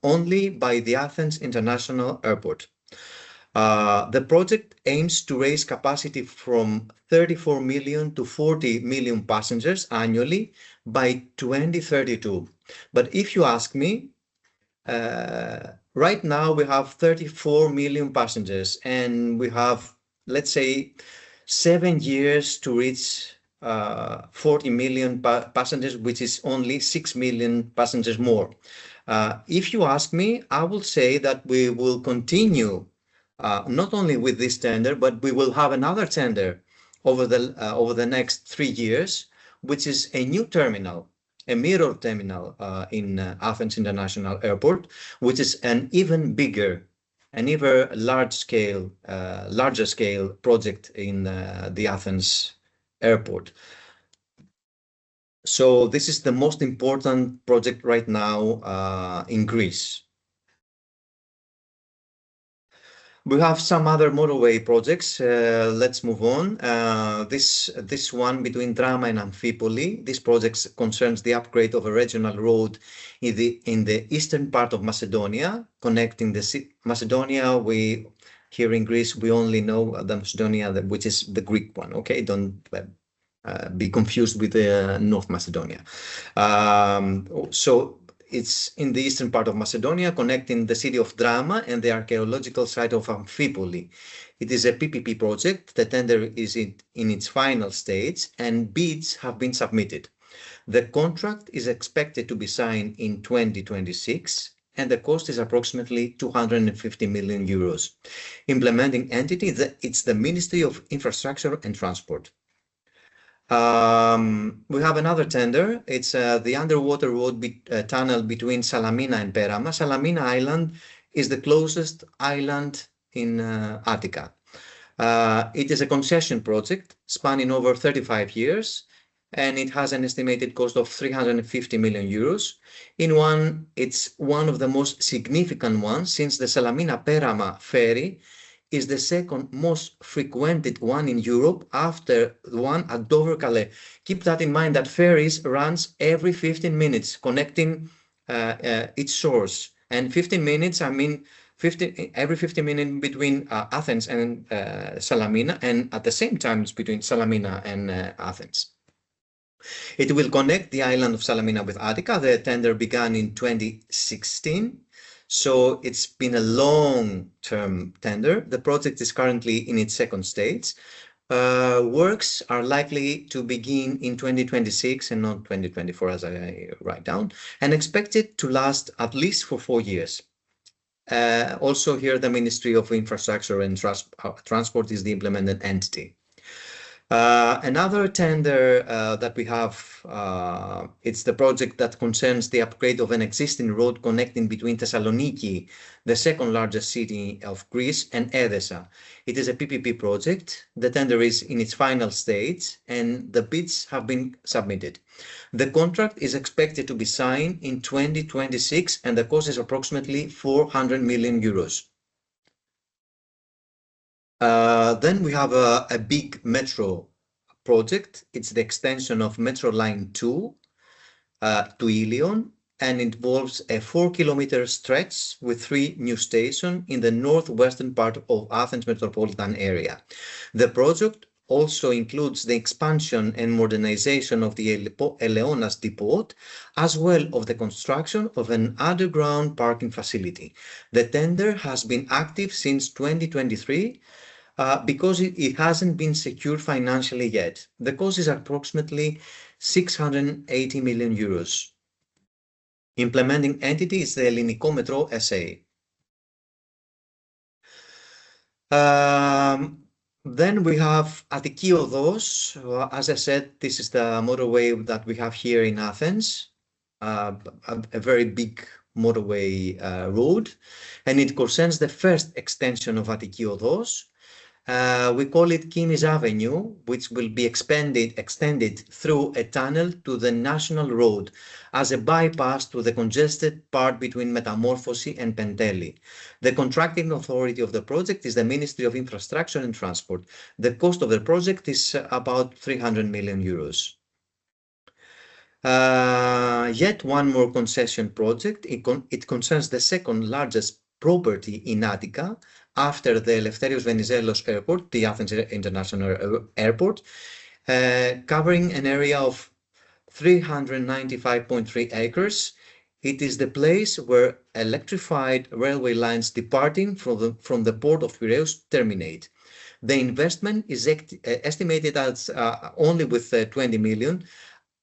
only by the Athens International Airport. The project aims to raise capacity from 34 million to 40 million passengers annually by 2032. But if you ask me, right now we have 34 million passengers and we have, let's say, 7 years to reach 40 million passengers, which is only 6 million passengers more. If you ask me, I will say that we will continue not only with this tender, but we will have another tender over the next 3 years, which is a new terminal, a mirror terminal in Athens International Airport, which is an even bigger, an even larger scale project in the Athens airport. So this is the most important project right now in Greece. We have some other motorway projects. Let's move on. This one between Drama and Amphipoli. This project concerns the upgrade of a regional road in the eastern part of Macedonia, connecting Macedonia. Here in Greece, we only know the Macedonia, which is the Greek one. Okay, don't be confused with the North Macedonia. So it's in the eastern part of Macedonia, connecting the city of Drama and the archaeological site of Amphipoli. It is a PPP project. The tender is in its final stage and bids have been submitted. The contract is expected to be signed in 2026 and the cost is approximately 250 million euros. Implementing entity, it's the Ministry of Infrastructure and Transport. We have another tender. It's the underwater road tunnel between Salamina and Perama. Salamina Island is the closest island in Attica. It is a concession project spanning over 35 years, and it has an estimated cost of 350 million euros. It's one of the most significant ones since the Salamina-Perama ferry is the second most frequented one in Europe after the one at Dover-Calais. Keep that in mind, that ferries runs every 15 minutes, connecting its shores. And 15 minutes, I mean every 15 minutes between Athens and Salamina, and at the same time it's between Salamina and Athens. It will connect the island of Salamina with Attica. The tender began in 2016. So it's been a long-term tender. The project is currently in its second stage. Works are likely to begin in 2026 and not 2024, as I write down, and expected to last at least for 4 years. Also here, the Ministry of Infrastructure and Transport is the implemented entity. Another tender that we have, it's the project that concerns the upgrade of an existing road connecting between Thessaloniki, the second largest city of Greece, and Edessa. It is a PPP project. The tender is in its final stage and the bids have been submitted. The contract is expected to be signed in 2026 and the cost is approximately 400 million euros. Then we have a big metro project. It's the extension of Metro Line 2 to Ilion, and involves a 4-kilometer stretch with 3 new stations in the northwestern part of Athens metropolitan area. The project also includes the expansion and modernization of the Eleonas depot, as well as the construction of an underground parking facility. The tender has been active since 2023, because it hasn't been secured financially yet. The cost is approximately 680 million euros. Implementing entity is the Ελληνικό Metro SA. Then we have Attiki Odos. As I said, this is the motorway that we have here in Athens, a very big motorway road, and it concerns the first extension of Attiki Odos. We call it Kimis Avenue, which will be extended through a tunnel to the national road as a bypass to the congested part between Metamorphosis and Penteli. The contracting authority of the project is the Ministry of Infrastructure and Transport. The cost of the project is about 300 million euros. Yet one more concession project. It concerns the second largest property in Attica, after the Eleftherios Venizelos Airport, the Athens International Airport, covering an area of 395.3 acres. It is the place where electrified railway lines departing from the port of Piraeus terminate. The investment is estimated as only with 20 million,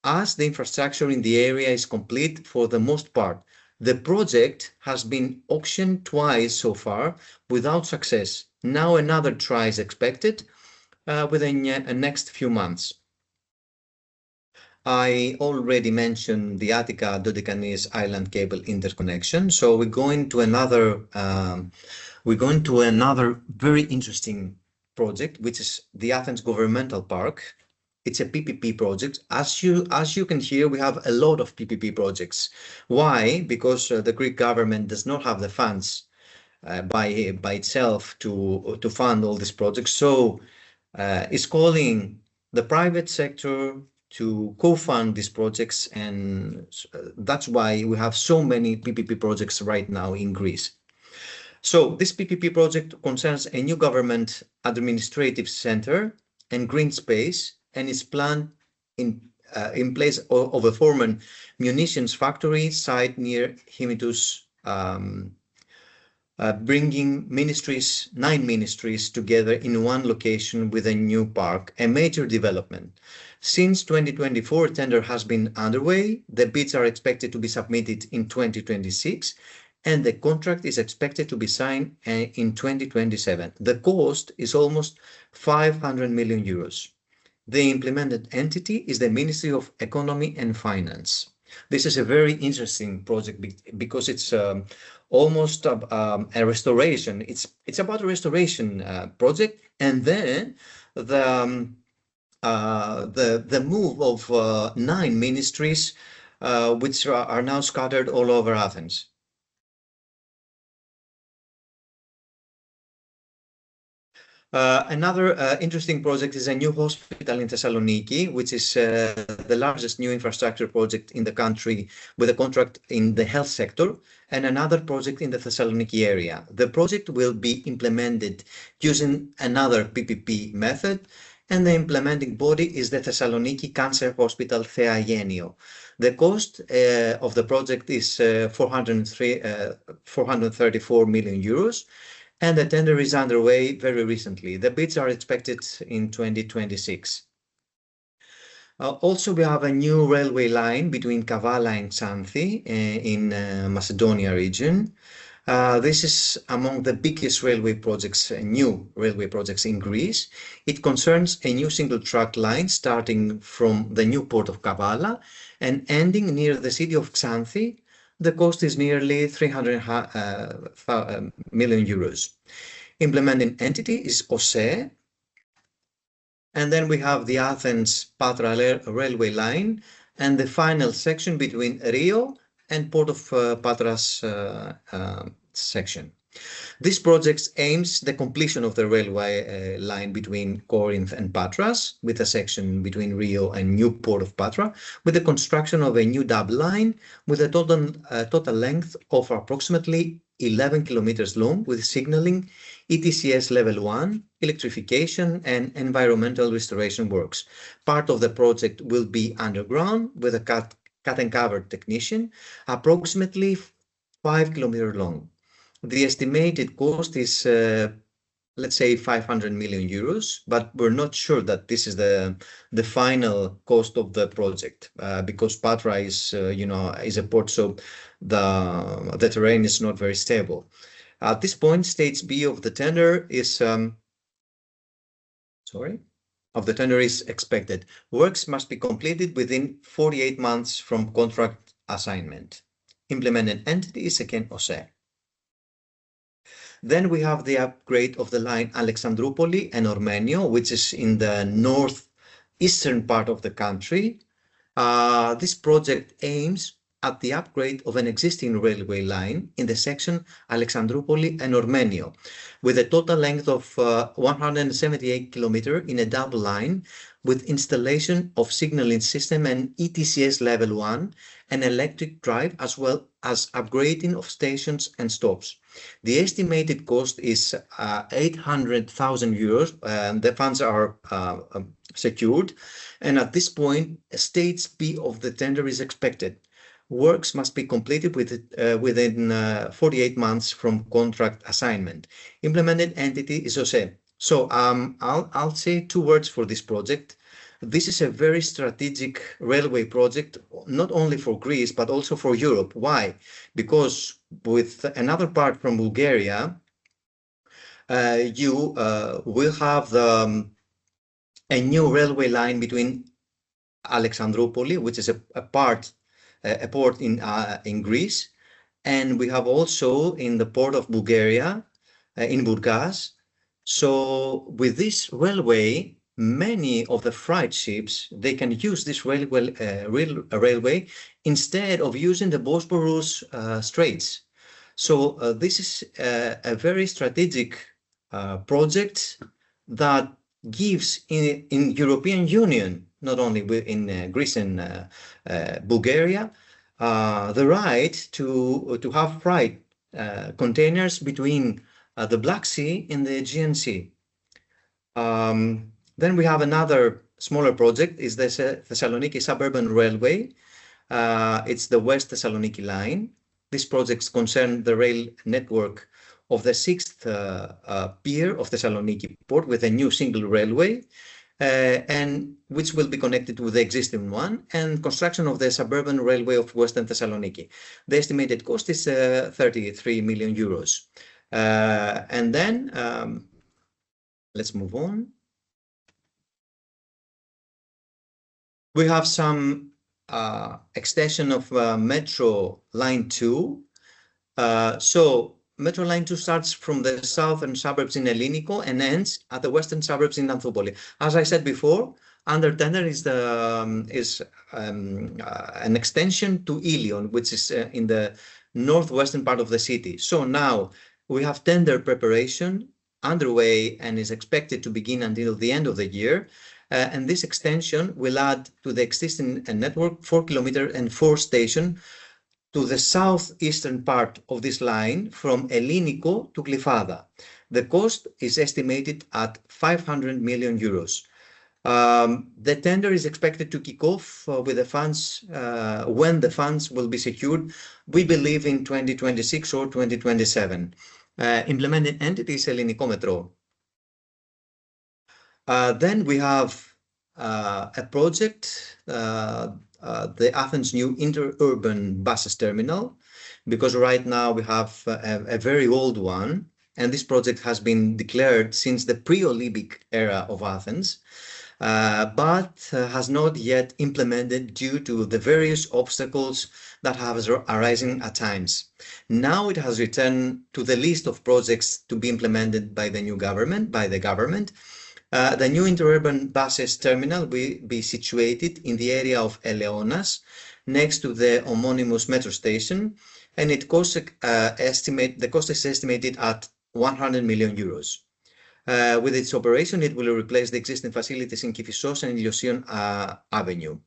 as the infrastructure in the area is complete for the most part. The project has been auctioned twice so far without success. Now another try is expected within the next few months. I already mentioned the Attica-Dodecanese Island Cable interconnection. So we're going to another very interesting project, which is the Athens Governmental Park. it's a PPP project. As you can hear, we have a lot of PPP projects. Why? Because the Greek government does not have the funds by itself to fund all these projects. So it's calling the private sector to co-fund these projects, and that's why we have so many PPP projects right now in Greece. So this PPP project concerns a new government administrative center and green space, and is planned in place of a former munitions factory site near Hymettus, bringing 9 ministries together in one location with a new park, a major development. Since 2024, tender has been underway. The bids are expected to be submitted in 2026, and the contract is expected to be signed in 2027. The cost is almost 500 million euros. The implemented entity is the Ministry of Economy and Finance. This is a very interesting project because it's almost a restoration. It's about a restoration project, and then the move of 9 ministries, which are now scattered all over Athens. Another interesting project is a new hospital in Thessaloniki, which is the largest new infrastructure project in the country, with a contract in the health sector, and another project in the Thessaloniki area. The project will be implemented using another PPP method, and the implementing body is the Thessaloniki Cancer Hospital Theagenio. The cost of the project is 434 million euros. And the tender is underway very recently. The bids are expected in 2026. Also, we have a new railway line between Kavala and Xanthi in Macedonia region. This is among the biggest railway projects, new railway projects in Greece. It concerns a new single track line starting from the new port of Kavala and ending near the city of Xanthi. The cost is nearly 300 million euros. Implementing entity is OSE. And then we have the Athens-Patra railway line and the final section between Rio and Port of Patras section. This project aims the completion of the railway line between Corinth and Patras, with a section between Rio and New Port of Patra, with the construction of a new double line with a total length of approximately 11 kilometers long, with signaling, ETCS level 1, electrification and environmental restoration works. Part of the project will be underground with a cut and cover technician, approximately 5 kilometers long. The estimated cost is, let's say, 500 million euros, but we're not sure that this is the final cost of the project, because Patra is, is a port, so the terrain is not very stable. At this point, stage B of the tender is, expected. Works must be completed within 48 months from contract assignment. Implemented entity is again OSE. Then we have the upgrade of the line Alexandroupoli and Ormenio, which is in the northeastern part of the country. This project aims at the upgrade of an existing railway line in the section Alexandroupoli and Ormenio, with a total length of 178 kilometers in a double line, with installation of signaling system and ETCS level 1 and electric drive, as well as upgrading of stations and stops. The estimated cost is 800,000 euros. The funds are secured, and at this point, stage B of the tender is expected. Works must be completed within 48 months from contract assignment. Implemented entity is OSE. So I'll say 2 words for this project. This is a very strategic railway project, not only for Greece, but also for Europe. Why? Because with another part from Bulgaria, you will have a new railway line between Alexandroupoli, which is a port in Greece, and we have also in the port of Bulgaria, in Burgas. So with this railway, many of the freight ships, they can use this railway instead of using the Bosporus Straits. So this is a very strategic project that gives in European Union, not only in Greece and Bulgaria, the right to have freight containers between the Black Sea and the Aegean Sea. Then we have another smaller project, is the Thessaloniki Suburban Railway. It's the West Thessaloniki line. These projects concern the rail network of the 6th pier of Thessaloniki port with a new single railway, and which will be connected with the existing one, and construction of the suburban railway of Western Thessaloniki. The estimated cost is 33 million euros. And then let's move on. We have some extension of Metro Line 2. So Metro Line 2 starts from the southern suburbs in Elliniko and ends at the western suburbs in Anthopoli. As I said before, under tender is an extension to Ilion, which is in the northwestern part of the city. So now we have tender preparation underway and is expected to begin until the end of the year. And this extension will add to the existing network 4 kilometers and 4 stations to the southeastern part of this line from Elliniko to Glyfada. The cost is estimated at 500 million euros. The tender is expected to kick off with the funds when the funds will be secured, we believe in 2026 or 2027. Implementing entity is Elliniko Metro. Then we have a project, the Athens new interurban buses terminal, because right now we have a very old one, and this project has been declared since the pre-Olympic era of Athens, but has not yet implemented due to the various obstacles that have arisen at times. Now it has returned to the list of projects to be implemented by the new government, The new interurban buses terminal will be situated in the area of Eleonas, next to the homonymous metro station, and the cost is estimated at 100 million euros. With its operation, it will replace the existing facilities in Kifissos and Iliosion Avenue.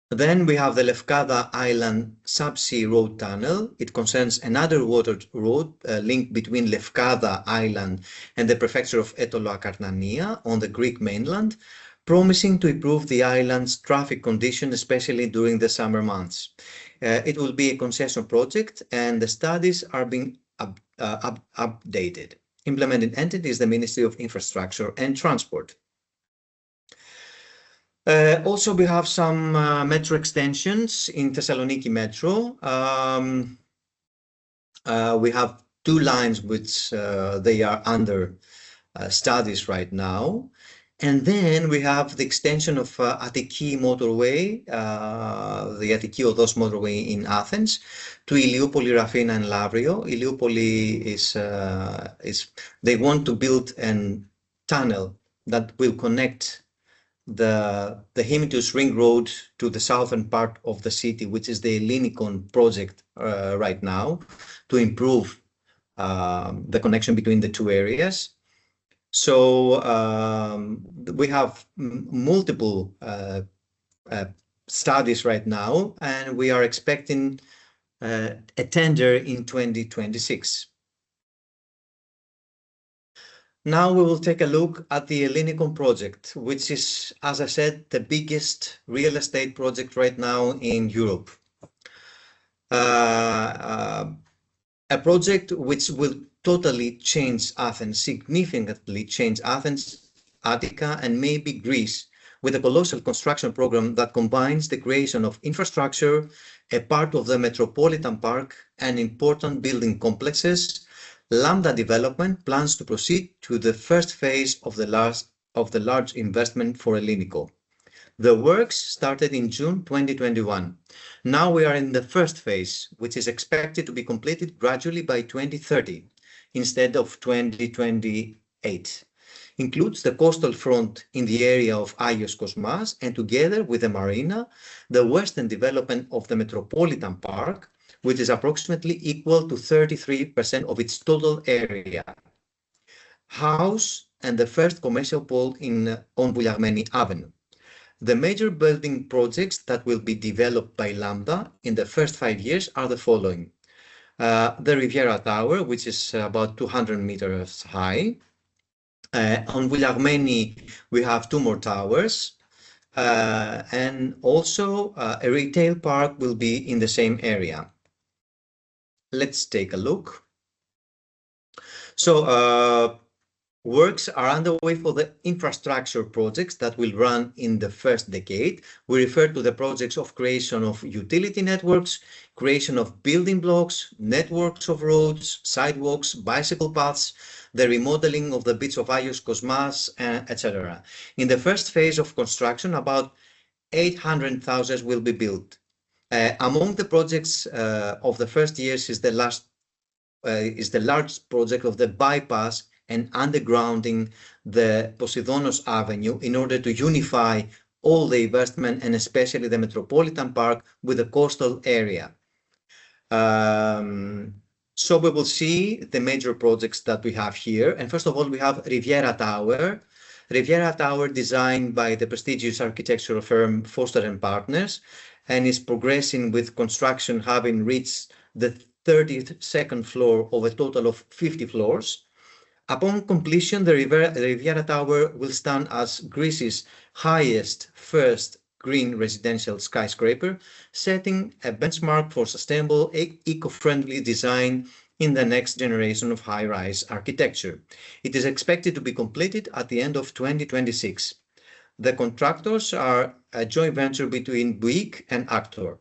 Then we have the Lefkada Island subsea road tunnel. It concerns another water road link between Lefkada Island and the prefecture of Etolo-Akarnania on the Greek mainland, promising to improve the island's traffic condition, especially during the summer months. It will be a concession project, and the studies are being updated. Implementing entity is the Ministry of Infrastructure and Transport. Also, we have some metro extensions in Thessaloniki Metro. We have 2 lines which they are under studies right now. And then we have the extension of Attiki motorway, the Attiki Odos motorway in Athens, to Iliopoli, Rafina, and Lavrio. Iliopoli is they want to build a tunnel that will connect the Himitus Ring Road to the southern part of the city, which is the Ellinikon project right now, to improve the connection between the 2 areas. So we have multiple studies right now, and we are expecting a tender in 2026. Now we will take a look at the Ellinikon project, which is, as I said, the biggest real estate project right now in Europe. A project which will totally change Athens, significantly change Athens, Attica, and maybe Greece, with a colossal construction program that combines the creation of infrastructure, a part of the Metropolitan Park, and important building complexes. Lambda Development plans to proceed to the first phase of the large investment for Elliniko. The works started in June 2021. Now we are in the first phase, which is expected to be completed gradually by 2030 instead of 2028. includes the coastal front in the area of Agios Kosmas, and together with the marina, the western development of the Metropolitan Park, which is approximately equal to 33% of its total area. House and the first commercial pole on Vouliagmeni Avenue. The major building projects that will be developed by Lambda in the first 5 years are the following. The Riviera Tower, which is about 200 meters high. On Vouliagmeni, we have 2 more towers. And also a retail park will be in the same area. Let's take a look. So works are underway for the infrastructure projects that will run in the first decade. We refer to the projects of creation of utility networks, creation of building blocks, networks of roads, sidewalks, bicycle paths, the remodeling of the beach of Agios Kosmas, etc. In the first phase of construction, about 800,000 will be built. Among the projects of the first years is the large project of the bypass and undergrounding the Poseidonos Avenue in order to unify all the investment and especially the Metropolitan Park with the coastal area. So we will see the major projects that we have here. And first of all, we have Riviera Tower. Riviera Tower designed by the prestigious architectural firm Foster & Partners and is progressing with construction having reached the 32nd floor of a total of 50 floors. Upon completion, the Riviera Tower will stand as Greece's highest first green residential skyscraper, setting a benchmark for sustainable, eco-friendly design in the next generation of high-rise architecture. It is expected to be completed at the end of 2026. The contractors are a joint venture between Bouygues and Actor.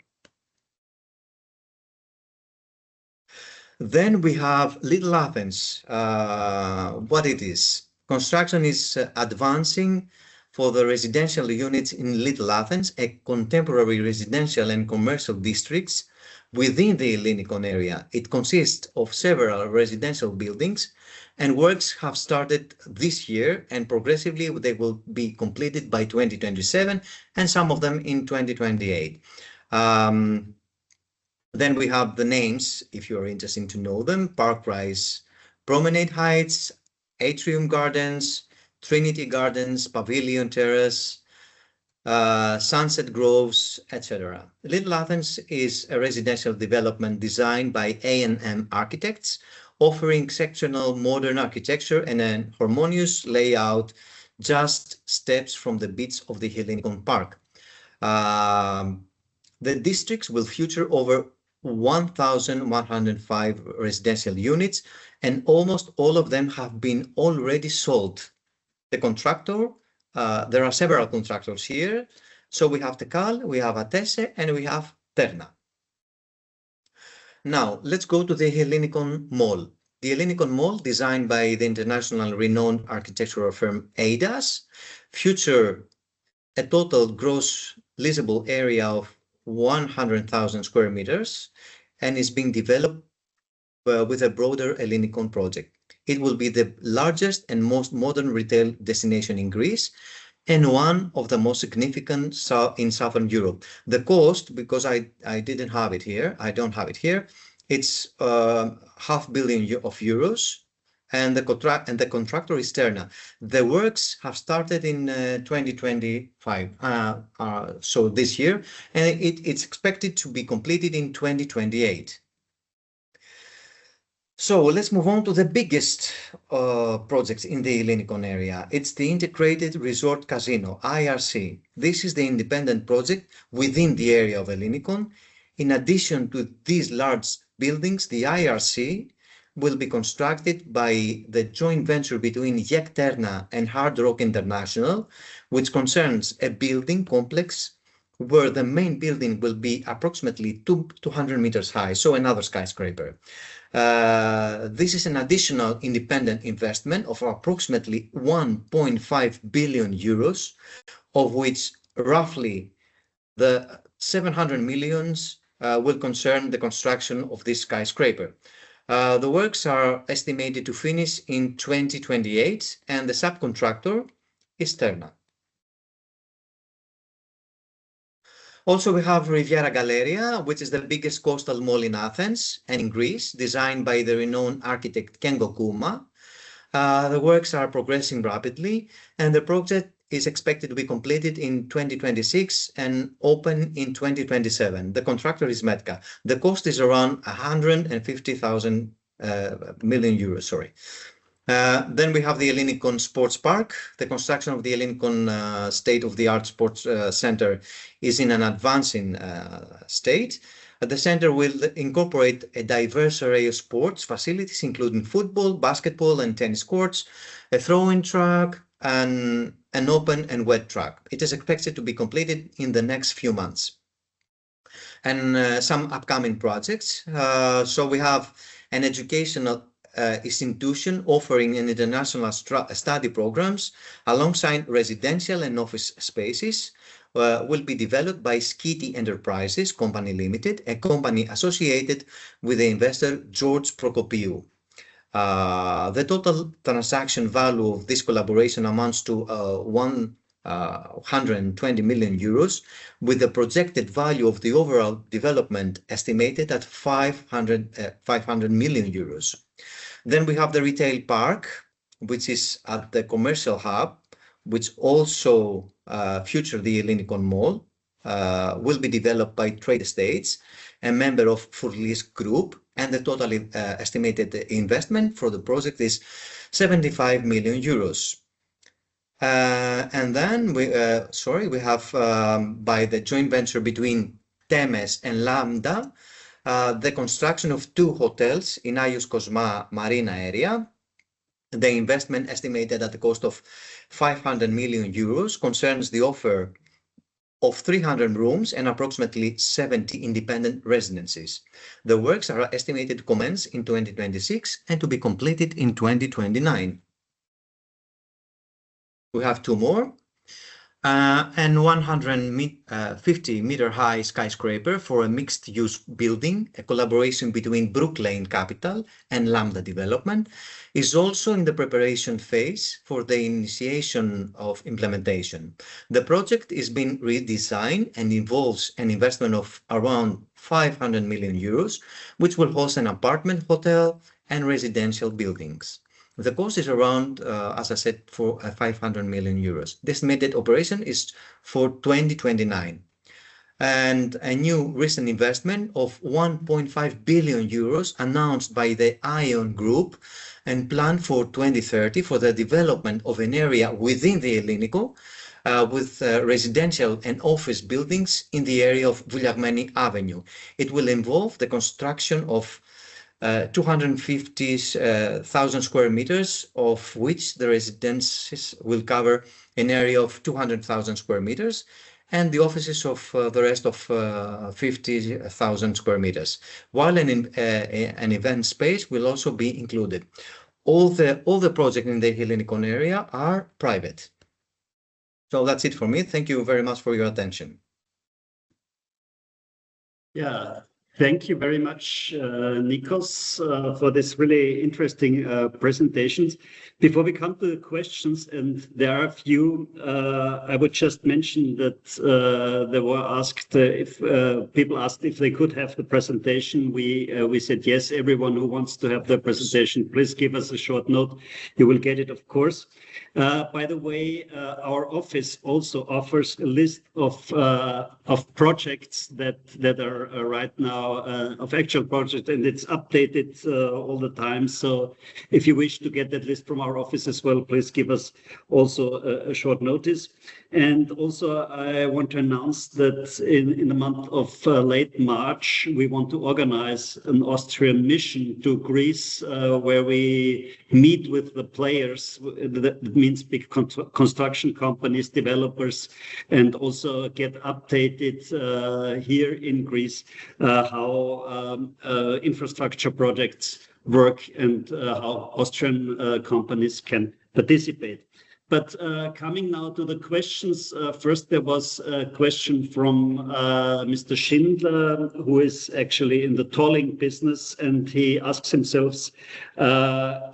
Then we have Little Athens. What it is? Construction is advancing for the residential units in Little Athens, a contemporary residential and commercial districts within the Ellinikon area. It consists of several residential buildings, and works have started this year, and progressively they will be completed by 2027, and some of them in 2028. Then we have the names, if you are interested to know them: Park Rise, Promenade Heights, Atrium Gardens, Trinity Gardens, Pavilion Terrace, Sunset Groves, etc. Little Athens is a residential development designed by A&M architects, offering sectional modern architecture and a harmonious layout, just steps from the beach of the Ellinikon Park. The districts will feature over 1,105 residential units, and almost all of them have been already sold. The contractor, there are several contractors here. So we have Tekal, we have Atese, and we have Terna. Now, let's go to the Ellinikon Mall. The Ellinikon Mall, designed by the international renowned architectural firm ADAS, feature a total gross leasable area of 100,000 square meters and is being developed with a broader Ellinikon project. It will be the largest and most modern retail destination in Greece and one of the most significant in Southern Europe. The cost, because I didn't have it here, I don't have it here, it's €500 million, and the contractor is Terna. The works have started in 2025, so this year, and it's expected to be completed in 2028. So let's move on to the biggest project in the Ellinikon area. It's the Integrated Resort Casino, IRC. This is the independent project within the area of Ellinikon. In addition to these large buildings, the IRC will be constructed by the joint venture between YEK Terna and Hard Rock International, which concerns a building complex where the main building will be approximately 200 meters high, so another skyscraper. This is an additional independent investment of approximately 1.5 billion euros, of which roughly the 700 millions will concern the construction of this skyscraper. The works are estimated to finish in 2028, and the subcontractor is Terna. Also, we have Riviera Galleria, which is the biggest coastal mall in Athens and in Greece, designed by the renowned architect Kengo Kouma. The works are progressing rapidly, and the project is expected to be completed in 2026 and open in 2027. The contractor is Metka. The cost is around 150,000 million euros, sorry. Then we have the Ellinikon Sports Park. The construction of the Ellinikon state-of-the-art sports center is in an advancing state. The center will incorporate a diverse array of sports facilities, including football, basketball, and tennis courts, a throwing track, and an open and wet track. It is expected to be completed in the next few months. And some upcoming projects. So we have an educational institution offering an international study programs alongside residential and office spaces will be developed by Skiti Enterprises Company Limited, a company associated with the investor George Prokopiou. The total transaction value of this collaboration amounts to 120 million euros, with the projected value of the overall development estimated at 500 million euros. Then we have the retail park, which is at the commercial hub, which also future the Ellinikon Mall, will be developed by Trade Estates, a member of Furlis Group, and the total estimated investment for the project is 75 million euros. And then we have by the joint venture between Temes and Lambda, the construction of 2 hotels in Agios Kosma Marina area. The investment estimated at the cost of 500 million euros concerns the offer of 300 rooms and approximately 70 independent residences. The works are estimated to commence in 2026 and to be completed in 2029. We have 2 more. And 150-meter high skyscraper for a mixed-use building, a collaboration between Brook Lane Capital and Lambda Development, is also in the preparation phase for the initiation of implementation. The project is being redesigned and involves an investment of around 500 million euros, which will host an apartment, hotel, and residential buildings. The cost is around, as I said, for 500 million euros. The estimated operation is for 2029. And a new recent investment of 1.5 billion euros announced by the ION Group and planned for 2030 for the development of an area within the Ellinikon with residential and office buildings in the area of Vouliagmeni Avenue. It will involve the construction of 250,000 square meters, of which the residences will cover an area of 200,000 square meters, and the offices of the rest of 50,000 square meters, while an event space will also be included. All the projects in the Ellinikon area are private. So that's it for me. Thank you very much for your attention. Yeah. Thank you very much, Nikos, for this really interesting presentations. Before we come to the questions, and there are a few, I would just mention that there were asked if people asked if they could have the presentation. We said yes. Everyone who wants to have the presentation, please give us a short note. You will get it, of course. By the way, our office also offers a list of projects that are right now of actual projects, and it's updated all the time. So if you wish to get that list from our office as well, please give us also a short notice. And also I want to announce that in the month of late March, we want to organize an Austrian mission to Greece, where we meet with the players. That means big construction companies, developers, and also get updated here in Greece how infrastructure projects work and how Austrian companies can participate. But coming now to the questions, first there was a question from Mr. Schindler, who is actually in the tolling business, and he asks himself,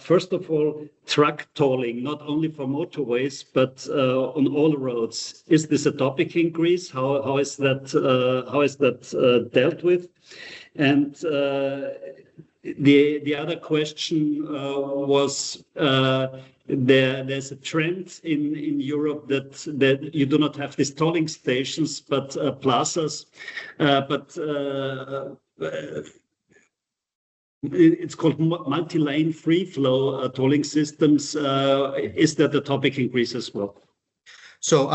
first of all, truck tolling, not only for motorways, but on all roads. Is this a topic in Greece? How is that dealt with? And the other question was, there's a trend in Europe that you do not have these tolling stations, but plazas. It's called multi-lane free-flow tolling systems. Is that a topic in Greece as well? So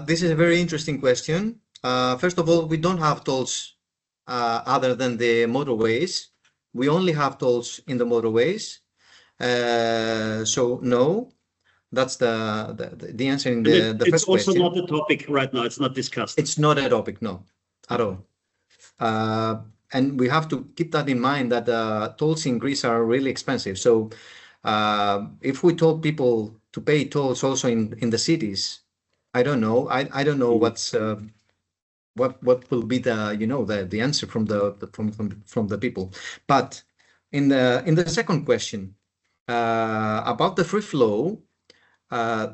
this is a very interesting question. First of all, we don't have tolls other than the motorways. We only have tolls in the motorways. So no, that's the answer in the first question. It's also not a topic right now. It's not discussed. It's not a topic, no, at all. And we have to keep that in mind that tolls in Greece are really expensive. So if we told people to pay tolls also in the cities, I don't know. I don't know what will be the answer from the people. But in the second question about the free flow,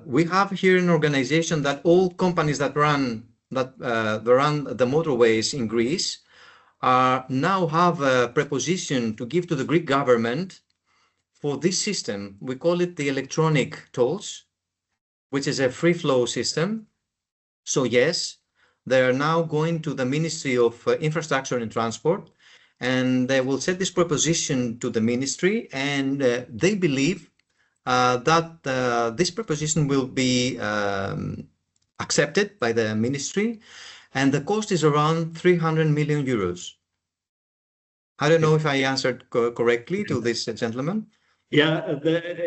we have here an organization that all companies that run the motorways in Greece now have a proposition to give to the Greek government for this system. We call it the electronic tolls, which is a free flow system. So yes, they are now going to the Ministry of Infrastructure and Transport, and they will set this proposition to the ministry, and they believe that this proposition will be accepted by the ministry, and the cost is around 300 million euros. I don't know if I answered correctly to this gentleman. Yeah,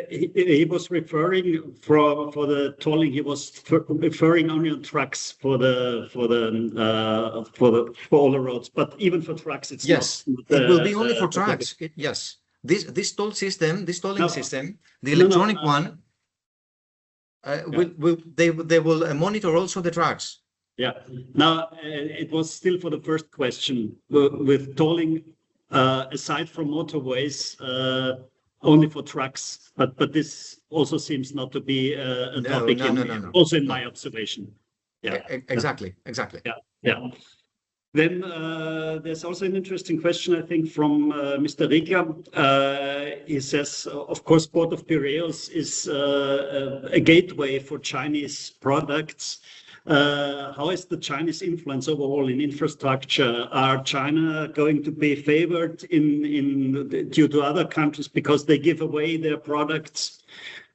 he was referring for the tolling. He was referring only on trucks for all the roads, but even for trucks, it's yes, not. It will be only for trucks. Yes, this tolling system, the electronic one, they will monitor also the trucks. Yeah. Now it was still for the first question with tolling, aside from motorways. Only for trucks, but this also seems not to be a topic. Also in my observation. Yeah, exactly. Yeah. Then there's also an interesting question, I think, from Mr. Riga. He says, of course, Port of Piraeus is a gateway for Chinese products. How is the Chinese influence overall in infrastructure? Are China going to be favored due to other countries because they give away their products?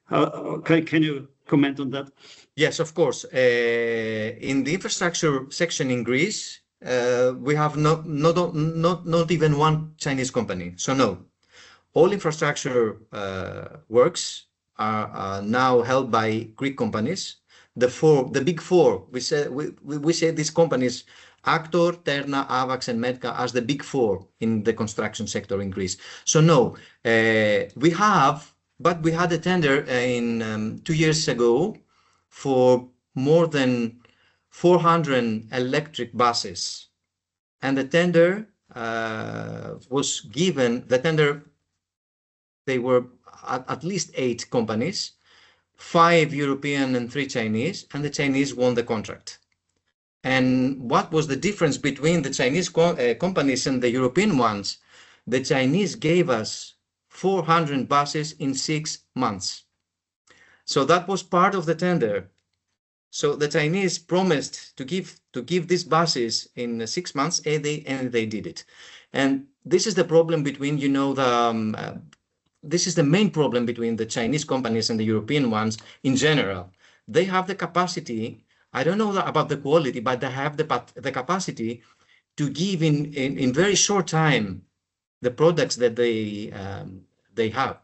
Can you comment on that? Yes, of course. In the infrastructure section in Greece, we have not even one Chinese company. So no, all infrastructure works are now held by Greek companies. The big four, we say these companies, Actor, Terna, Avax, and Medca, as the big four in the construction sector in Greece. So no, we had a tender in 2 years ago for more than 400 electric buses, and the tender was given. They were at least 8 companies. 5 European and 3 Chinese, and the Chinese won the contract. And what was the difference between the Chinese companies and the European ones? The Chinese gave us 400 buses in 6 months. So that was part of the tender. So the Chinese promised to give these buses in 6 months, and they did it. And this is the problem between, this is the main problem between the Chinese companies and the European ones in general. They have the capacity, I don't know about the quality, but they have the capacity to give in very short time the products that they have.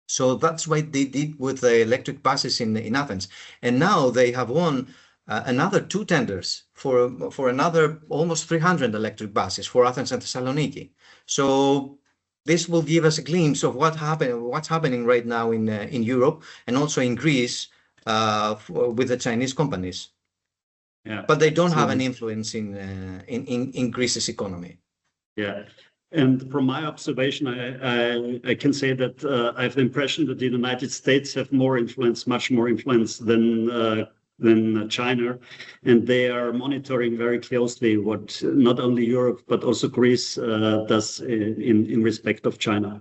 So that's what they did with the electric buses in Athens. And now they have won another 2 tenders for another almost 300 electric buses for Athens and Thessaloniki. So this will give us a glimpse of what's happening right now in Europe and also in Greece with the Chinese companies. Yeah. But they don't have an influence in Greece's economy. Yeah. And from my observation, I can say that I have the impression that the United States have more influence, much more influence than China, and they are monitoring very closely what not only Europe but also Greece does in respect of China.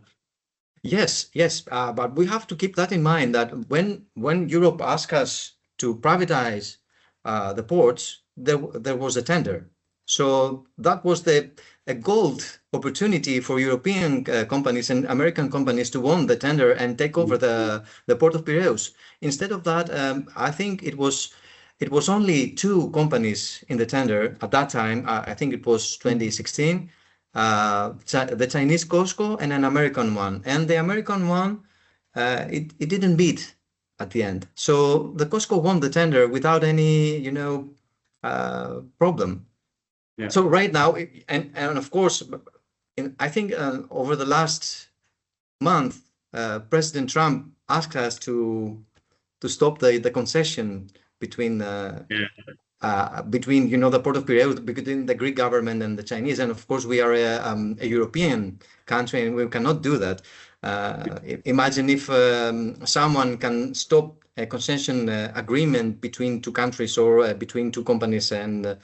Yes, but we have to keep that in mind that when Europe asked us to privatize the ports, there was a tender. So that was a gold opportunity for European companies and American companies to win the tender and take over the port of Piraeus. Instead of that, I think it was only two companies in the tender at that time. I think it was 2016. The Chinese Costco and an American one. And the American one, it didn't beat at the end. So the Costco won the tender without any, problem. Yeah. So right now, and of course, I think over the last month, President Trump asked us to stop the concession between the port of Piraeus, between the Greek government and the Chinese. And of course, we are a European country and we cannot do that. Imagine if someone can stop a concession agreement between two countries or between two companies and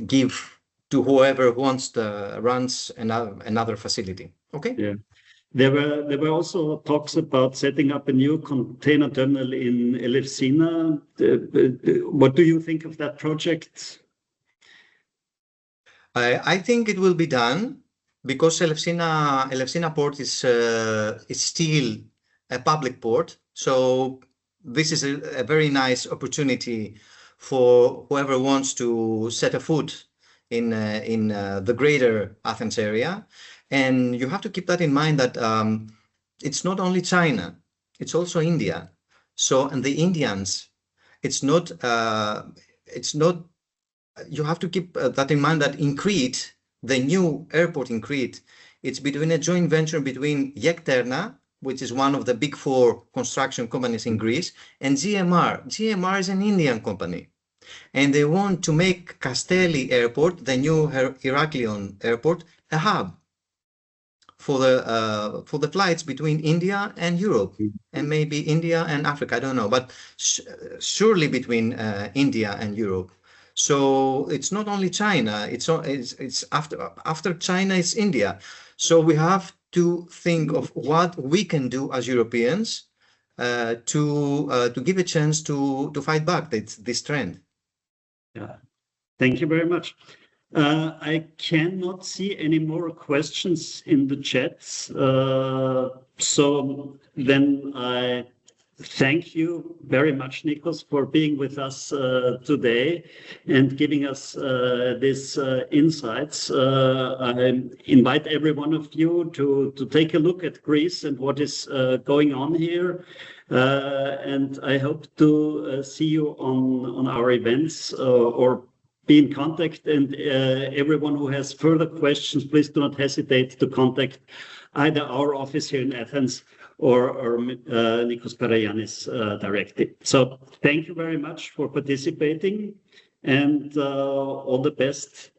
give to whoever wants runs another facility. Okay. Yeah. There were also talks about setting up a new container terminal in Elefsina. What do you think of that project? I think it will be done because Elefsina port is still a public port. So this is a very nice opportunity for whoever wants to set a foot in the greater Athens area. And you have to keep that in mind that it's not only China, it's also India. So, and the Indians, it's not, you have to keep that in mind that in Crete, the new airport in Crete, it's between a joint venture between Yekterna, which is one of the big four construction companies in Greece, and GMR. GMR is an Indian company. And they want to make Kasteli Airport, the new Heraklion Airport, a hub for the flights between India and Europe, and maybe India and Africa. I don't know, but surely between India and Europe. So it's not only China. It's after China, it's India. So we have to think of what we can do as Europeans to give a chance to fight back this trend. Yeah, thank you very much. I cannot see any more questions in the chats. So then I thank you very much, Nikos, for being with us today and giving us these insights. I invite every one of you to take a look at Greece and what is going on here. And I hope to see you on our events or be in contact. And everyone who has further questions, please do not hesitate to contact either our office here in Athens or Nikos Karagiannis directly. So thank you very much for participating and all the best.